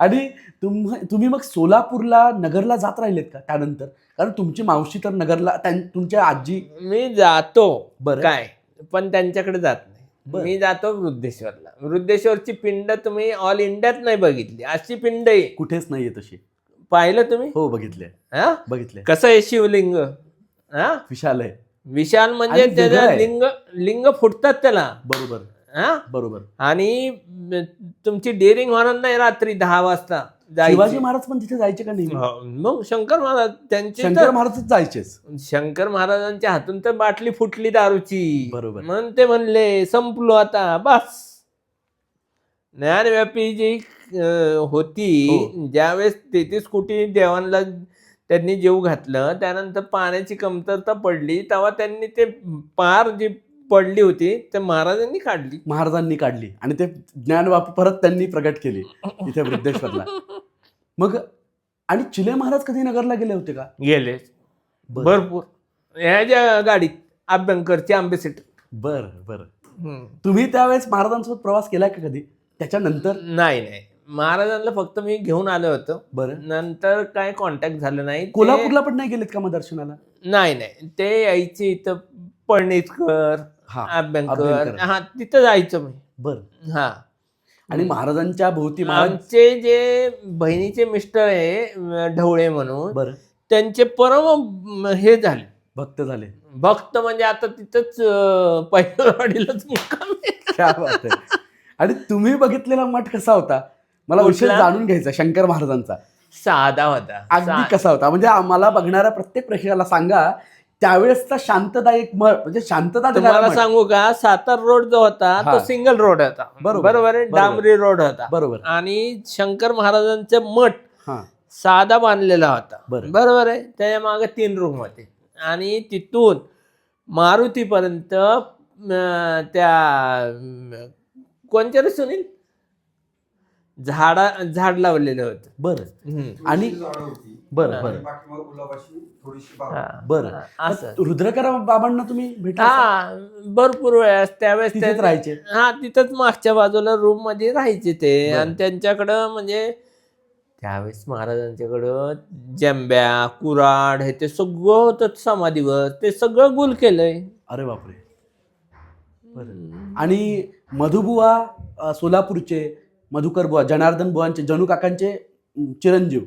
[SPEAKER 1] आणि तुम्ही मग सोलापूरला, नगरला जात राहिलेत का त्यानंतर? कारण तुमची मावशी तर नगरला, तुमच्या आजी.
[SPEAKER 2] मी जातो
[SPEAKER 1] बरं,
[SPEAKER 2] काय, पण त्यांच्याकडे जात नाही. मी जातो वृद्धेश्वरला. वृद्धेश्वरची पिंड तुम्ही ऑल इंडियात नाही बघितली अशी पिंड आहे,
[SPEAKER 1] कुठेच नाहीये तशी.
[SPEAKER 2] पाहिलं तुम्ही?
[SPEAKER 1] हो, बघितले.
[SPEAKER 2] बघितले. कसं आहे शिवलिंग?
[SPEAKER 1] विशाल आहे.
[SPEAKER 2] विशाल म्हणजे त्याला लिंग फुटतात त्याला.
[SPEAKER 1] बरोबर. बरोबर.
[SPEAKER 2] आणि तुमची डेअरिंग होणार नाही रात्री 10 वाजता.
[SPEAKER 1] शिवाजी महाराज पण तिथे जायचे का नाही?
[SPEAKER 2] मग शंकर महाराज, त्यांचे
[SPEAKER 1] शंकर महाराज जायचेच.
[SPEAKER 2] शंकर महाराजांच्या हातून तर बाटली फुटली दारूची.
[SPEAKER 1] बरोबर.
[SPEAKER 2] म्हणून ते म्हणले संपलो आता बस. ज्ञानव्यापी जी होती, ज्यावेळेस 33 कोटी देवांना त्यांनी जेव घातलं, त्यानंतर पाण्याची कमतरता पडली, तेव्हा त्यांनी ते पार जी पडली होती ते महाराजांनी काढली
[SPEAKER 1] आणि ते ज्ञानवापी परत त्यांनी प्रगट केली इथे वृद्धेश्वरला. मग आणि चिले महाराज कधी नगरला गेले होते का?
[SPEAKER 2] गेले भरपूर, ह्याच्या गाडीत अभ्यंकरची आंबेसिट.
[SPEAKER 1] बरं. तुम्ही त्यावेळेस महाराजांसोबत प्रवास केलाय का कधी त्याच्यानंतर?
[SPEAKER 2] नाही, महाराजांना फक्त मी घेऊन आलो होतो.
[SPEAKER 1] बरं.
[SPEAKER 2] नंतर काय कॉन्टॅक्ट झालं नाही.
[SPEAKER 1] कोल्हापूरला पण नाही गेलेत का मग दर्शनाला?
[SPEAKER 2] नाही, ते यायचे इथं पळणीकर, अभ्यंकर, तिथं जायचं मी.
[SPEAKER 1] बरं. आणि महाराजांच्या भोवती
[SPEAKER 2] आमचे जे बहिणीचे मिस्टर आहे ढवळे म्हणून,
[SPEAKER 1] बरं,
[SPEAKER 2] त्यांचे परम हे झाले,
[SPEAKER 1] भक्त झाले.
[SPEAKER 2] भक्त म्हणजे आता तिथंच पैठणवाडीलाच मुक्काम आहे.
[SPEAKER 1] क्या बात आहे. आणि तुम्ही बघितलेला मठ कसा होता? मला विषय जाणून घ्यायचा शंकर महाराजांचा.
[SPEAKER 2] साधा होता.
[SPEAKER 1] अगदी कसा होता म्हणजे आम्हाला बघणाऱ्या प्रत्येक प्रेक्षकाला सांगा, त्यावेळेसचा शांतदायक म्हणजे शांतता
[SPEAKER 2] तुम्हाला सांगू का, सातार रोड जो होता तो सिंगल रोड होता. बरोबर आहे, डांबरी रोड होता.
[SPEAKER 1] बरोबर.
[SPEAKER 2] आणि शंकर महाराजांचा मठ साधा बांधलेला होता. बरोबर आहे. त्याच्या मागे 3 रूम होते आणि तिथून मारुतीपर्यंत त्या कोणत्या रे सुनील, झाड लावलेलं होतं.
[SPEAKER 1] बरं. आणि बरं असं रुद्रकर बाबांना तुम्ही भेटला?
[SPEAKER 2] भरपूर वेळेस. त्यावेळेस
[SPEAKER 1] तिथेच राहायचे?
[SPEAKER 2] तिथंच मागच्या बाजूला रूम मध्ये राहायचे ते. आणि त्यांच्याकडं म्हणजे त्यावेळेस महाराजांच्याकडं जंब्या, कुराड हे ते सगळं होतं समाधीवर. ते सगळं गुल केलंय.
[SPEAKER 1] अरे बापरे. आणि मधुबुवा सोलापूरचे, मधुकर बुवा, जनार्दन बुवांचे, जनू काकांचे चिरंजीव,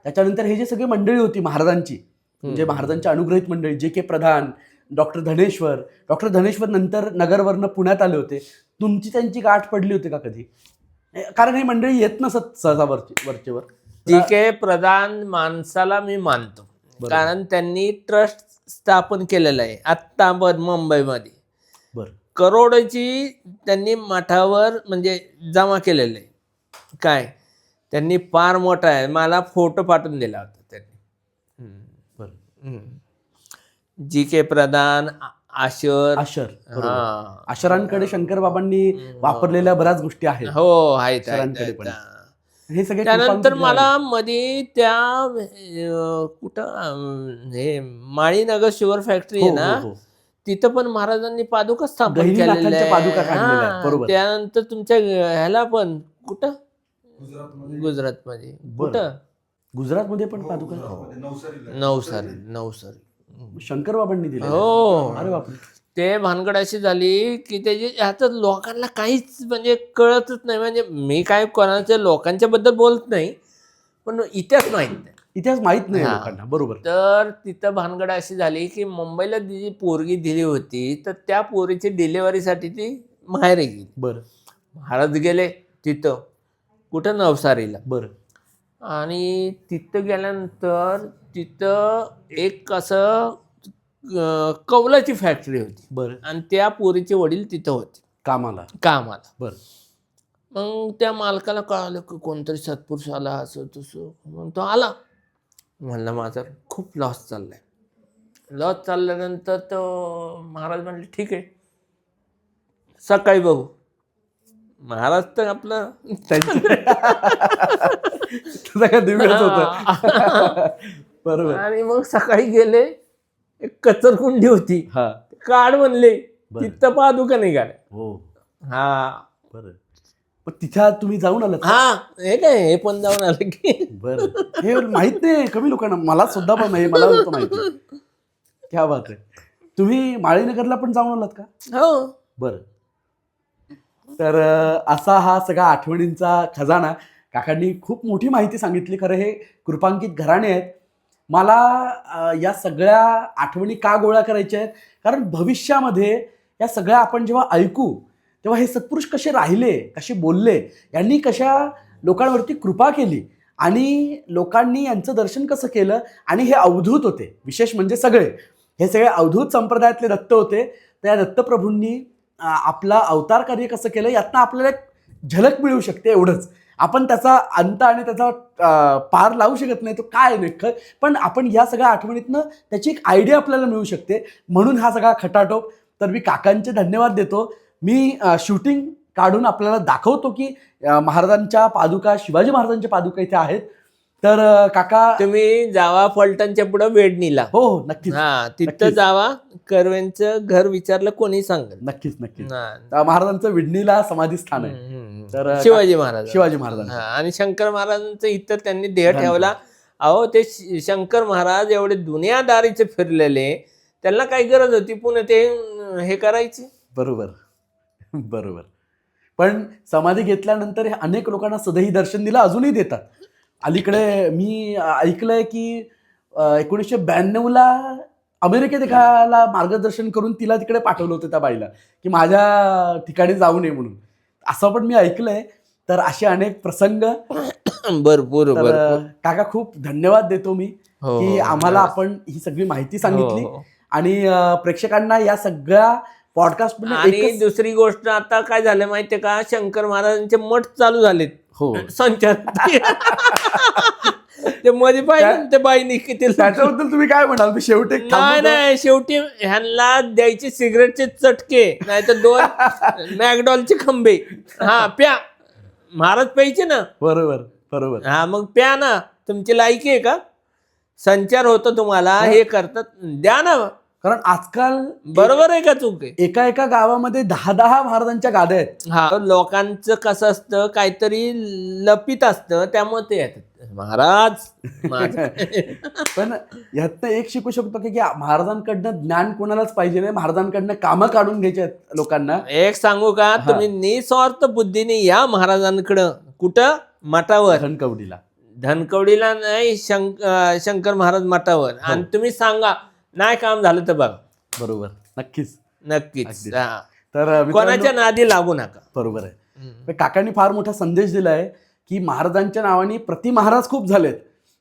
[SPEAKER 1] त्याच्यानंतर हे जे सगळे मंडळी होती महाराजांची, म्हणजे महाराजांच्या अनुग्रहित मंडळी, जे प्रधान, डॉक्टर धनेश्वर नंतर नगरवरनं पुण्यात आले होते. तुमची त्यांची गाठ पडली होती का कधी? कारण हे मंडळी येत नसत सहजा वरचेवर.
[SPEAKER 2] जे प्रधान माणसाला मी मानतो, कारण त्यांनी ट्रस्ट स्थापन केलेलं आहे आत्ता मुंबईमध्ये. करोडची त्यांनी मठावर म्हणजे जमा केलेलं आहे. काय त्यांनी फार मोठा आहे. मला फोटो पाठवून दिला होता त्यांनी. जी प्रधान,
[SPEAKER 1] आशरांकडे शंकर बाबांनी वापरलेल्या बऱ्याच गोष्टी आहेत.
[SPEAKER 2] हो, आहेत.
[SPEAKER 1] हे सगळे
[SPEAKER 2] त्यानंतर मला मध्ये त्या कुठं हे माळीनगर शुगर फॅक्टरी आहे ना, तिथं पण महाराजांनी पादुका स्थापन केलेल्या. त्यानंतर तुमच्या ह्याला पण कुठं गुजरातमध्ये
[SPEAKER 1] गुजरातमध्ये पण पादुका,
[SPEAKER 2] नवसारी
[SPEAKER 1] शंकर बाबांनी दिले?
[SPEAKER 2] हो.
[SPEAKER 1] अरे बापरे.
[SPEAKER 2] ते भानगड अशी झाली की त्याची ह्यात लोकांना काहीच म्हणजे कळतच नाही. म्हणजे मी काय कोणाच्या लोकांच्या बद्दल बोलत नाही, पण इतिहास माहित नाही.
[SPEAKER 1] इतिहास माहित नाही
[SPEAKER 2] हा.
[SPEAKER 1] लोकांना. बरोबर.
[SPEAKER 2] तर तिथं भानगड अशी झाली की मुंबईला जी पोरगी दिली होती तर त्या पोरीची डिलिव्हरीसाठी ती माहेरी गेली.
[SPEAKER 1] बरं
[SPEAKER 2] महाराज गेले तिथं कुठं नवसारीला.
[SPEAKER 1] बरं.
[SPEAKER 2] आणि तिथं गेल्यानंतर तिथं एक असं कौलाची फॅक्टरी होती
[SPEAKER 1] बरं.
[SPEAKER 2] आणि त्या पोरीचे वडील तिथं होते कामाला.
[SPEAKER 1] बरं.
[SPEAKER 2] मग त्या मालकाला कळालं की कोणतरी सत्पुरुष आला असं तसं. मग तो आला, म्हणलं माझा खूप लॉस चाललाय. लॉस चालल्यानंतर तो महाराज म्हणले ठीक आहे सकाळी बघू. महाराज तर आपलं
[SPEAKER 1] सगळं दिव्यच होतं. बरोबर.
[SPEAKER 2] आणि मग सकाळी गेले, एक कचरकुंडी होती,
[SPEAKER 1] हा.
[SPEAKER 2] काढ म्हणले,
[SPEAKER 1] बरं.
[SPEAKER 2] तिथं पादुका निघाल्या.
[SPEAKER 1] हो.
[SPEAKER 2] हा.
[SPEAKER 1] बरं. पण तिथे तुम्ही जाऊन आलात?
[SPEAKER 2] हा हे काय हे पण जाऊन आलं की.
[SPEAKER 1] बरं. हे माहित नाही कमी लोकांना, मला सुद्धा पण नाही, मला नव्हतं माहिती. क्या बात आहे. तुम्ही माळीनगरला पण जाऊन आलात का?
[SPEAKER 2] हो.
[SPEAKER 1] बरं. तर असा हा सगळा आठवणींचा खजाना. काकांनी खूप मोठी माहिती सांगितली. खरं हे कृपांकित घराणे आहेत. मला या सगळ्या आठवणी का गोळा करायच्या आहेत, कारण भविष्यामध्ये या सगळ्या आपण जेव्हा ऐकू तेव्हा हे सत्पुरुष कसे राहिले, कसे बोलले, यांनी कशा लोकांवरती कृपा केली आणि लोकांनी यांचं दर्शन कसं केलं. आणि हे अवधूत होते, विशेष म्हणजे हे सगळे अवधूत संप्रदायातले दत्त होते. त्या दत्तप्रभूंनी आपला अवतार कार्य कसं केलं यातनं आपल्याला एक झलक मिळू शकते. एवढंच. आपण त्याचा अंत आणि त्याचा पार लावू शकत नाही तो काय नक्की, पण आपण या सगळ्या आठवणीतनं त्याची एक आयडिया आपल्याला मिळू शकते. म्हणून हा सगळा खटाटोप. तर मी काकांचे धन्यवाद देतो. मी शूटिंग काढून आपल्याला दाखवतो की महाराजांच्या पादुका, शिवाजी महाराजांच्या पादुका इथे आहेत. तर काका
[SPEAKER 2] तुम्ही जावा फलटणच्या पुढे वेडणीला.
[SPEAKER 1] हो हो नक्कीच.
[SPEAKER 2] हा तिथं जावा, कर्वेंचं घर विचारलं कोणी सांगेल.
[SPEAKER 1] नक्कीच नक्कीच. महाराजांचं विडणीला समाधी स्थान आहे. तर
[SPEAKER 2] शिवाजी महाराज. आणि शंकर महाराजांचं इथं त्यांनी देह ठेवला. अहो ते शंकर महाराज एवढे दुनियादारीचे फिरलेले, त्यांना काही गरज होती पुन्हा ते हे करायची.
[SPEAKER 1] बरोबर बरोबर. पण समाधी घेतल्यानंतर हे अनेक लोकांना सदैही दर्शन दिलं, अजूनही देतात. अलीकडे मी ऐकलंय की 1992ला अमेरिकेत एकाला मार्गदर्शन करून तिला तिकडे पाठवलं होतं त्या बाईला की माझ्या ठिकाणी जाऊ नये म्हणून, असं पण मी ऐकलंय. तर असे अनेक प्रसंग
[SPEAKER 2] भरपूर.
[SPEAKER 1] काका खूप धन्यवाद देतो मी की आम्हाला आपण ही सगळी माहिती सांगितली आणि प्रेक्षकांना या सगळ्या पॉडकास्ट.
[SPEAKER 2] आणि दुसरी गोष्ट आता काय झालं माहितीये का, शंकर महाराजांचे मठ चालू झालेत.
[SPEAKER 1] हो.
[SPEAKER 2] संचार ते मध्ये पाहिजे ते बाईनी किती.
[SPEAKER 1] त्याच्याबद्दल तुम्ही काय म्हणाल? मी शेवटी
[SPEAKER 2] नाही शेवटी ह्यांना द्यायचे सिगरेटचे चटके, नाही तर 2 मॅकडॉलचे खंबे. हा प्या, महाराज प्यायचे ना.
[SPEAKER 1] बरोबर बरोबर.
[SPEAKER 2] हा मग प्या ना, तुमची लायकी आहे का? संचार होतो तुम्हाला, हे करतात, द्या ना.
[SPEAKER 1] कारण आजकाल
[SPEAKER 2] बरोबर आहे का चूक आहे?
[SPEAKER 1] एका गावामध्ये 10 महाराजांच्या गाद्या आहेत.
[SPEAKER 2] हा लोकांचं कसं असतं, काहीतरी लपित असतं, त्यामुळे ते येतात महाराज.
[SPEAKER 1] पण यातनं एक शिकू शकतो की महाराजांकडनं ज्ञान कोणालाच पाहिजे नाही, महाराजांकडनं कामं काढून घ्यायचे आहेत लोकांना.
[SPEAKER 2] एक सांगू का, तुम्ही निस्वार्थ बुद्धीने या महाराजांकडं. कुठं? मठावर. धनकवडीला नाही, शंकर महाराज मठावर. आणि तुम्ही सांगा नाही काम झालं तर बघा.
[SPEAKER 1] बरोबर. नक्कीच.
[SPEAKER 2] तर कोणाच्या नादी लागू नका.
[SPEAKER 1] बरोबर आहे. काकांनी फार मोठा संदेश दिलाय की महाराजांच्या नावाने प्रति महाराज खूप झालेत,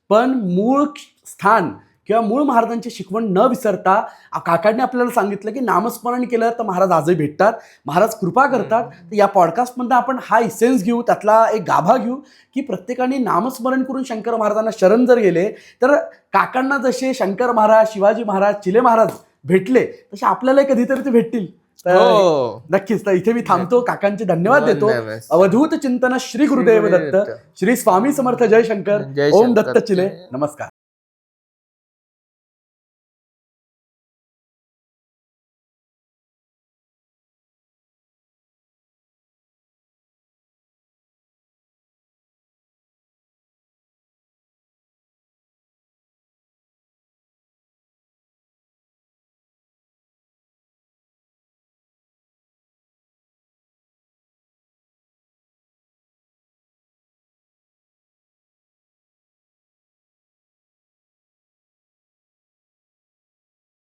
[SPEAKER 1] पण मूळ स्थान किंवा मूळ महाराजांची शिकवण न विसरता काकांनी आपल्याला सांगितलं की नामस्मरण केलं तर महाराज आजही भेटतात, महाराज कृपा करतात. तर या पॉडकास्टमध्ये आपण हा इसेन्स घेऊ, त्यातला एक गाभा घेऊ की प्रत्येकाने नामस्मरण करून शंकर महाराजांना शरण जर गेले तर काकांना जसे शंकर महाराज, शिवाजी महाराज, चिले महाराज भेटले तसे आपल्यालाही कधीतरी ते भेटतील. नक्कीच. तर इथे मी थांबतो. काकांचे धन्यवाद देतो. अवधूत चिंतन श्री गुरुदेव दत्त, श्री स्वामी समर्थ, जय शंकर, ओम दत्त चिले. नमस्कार.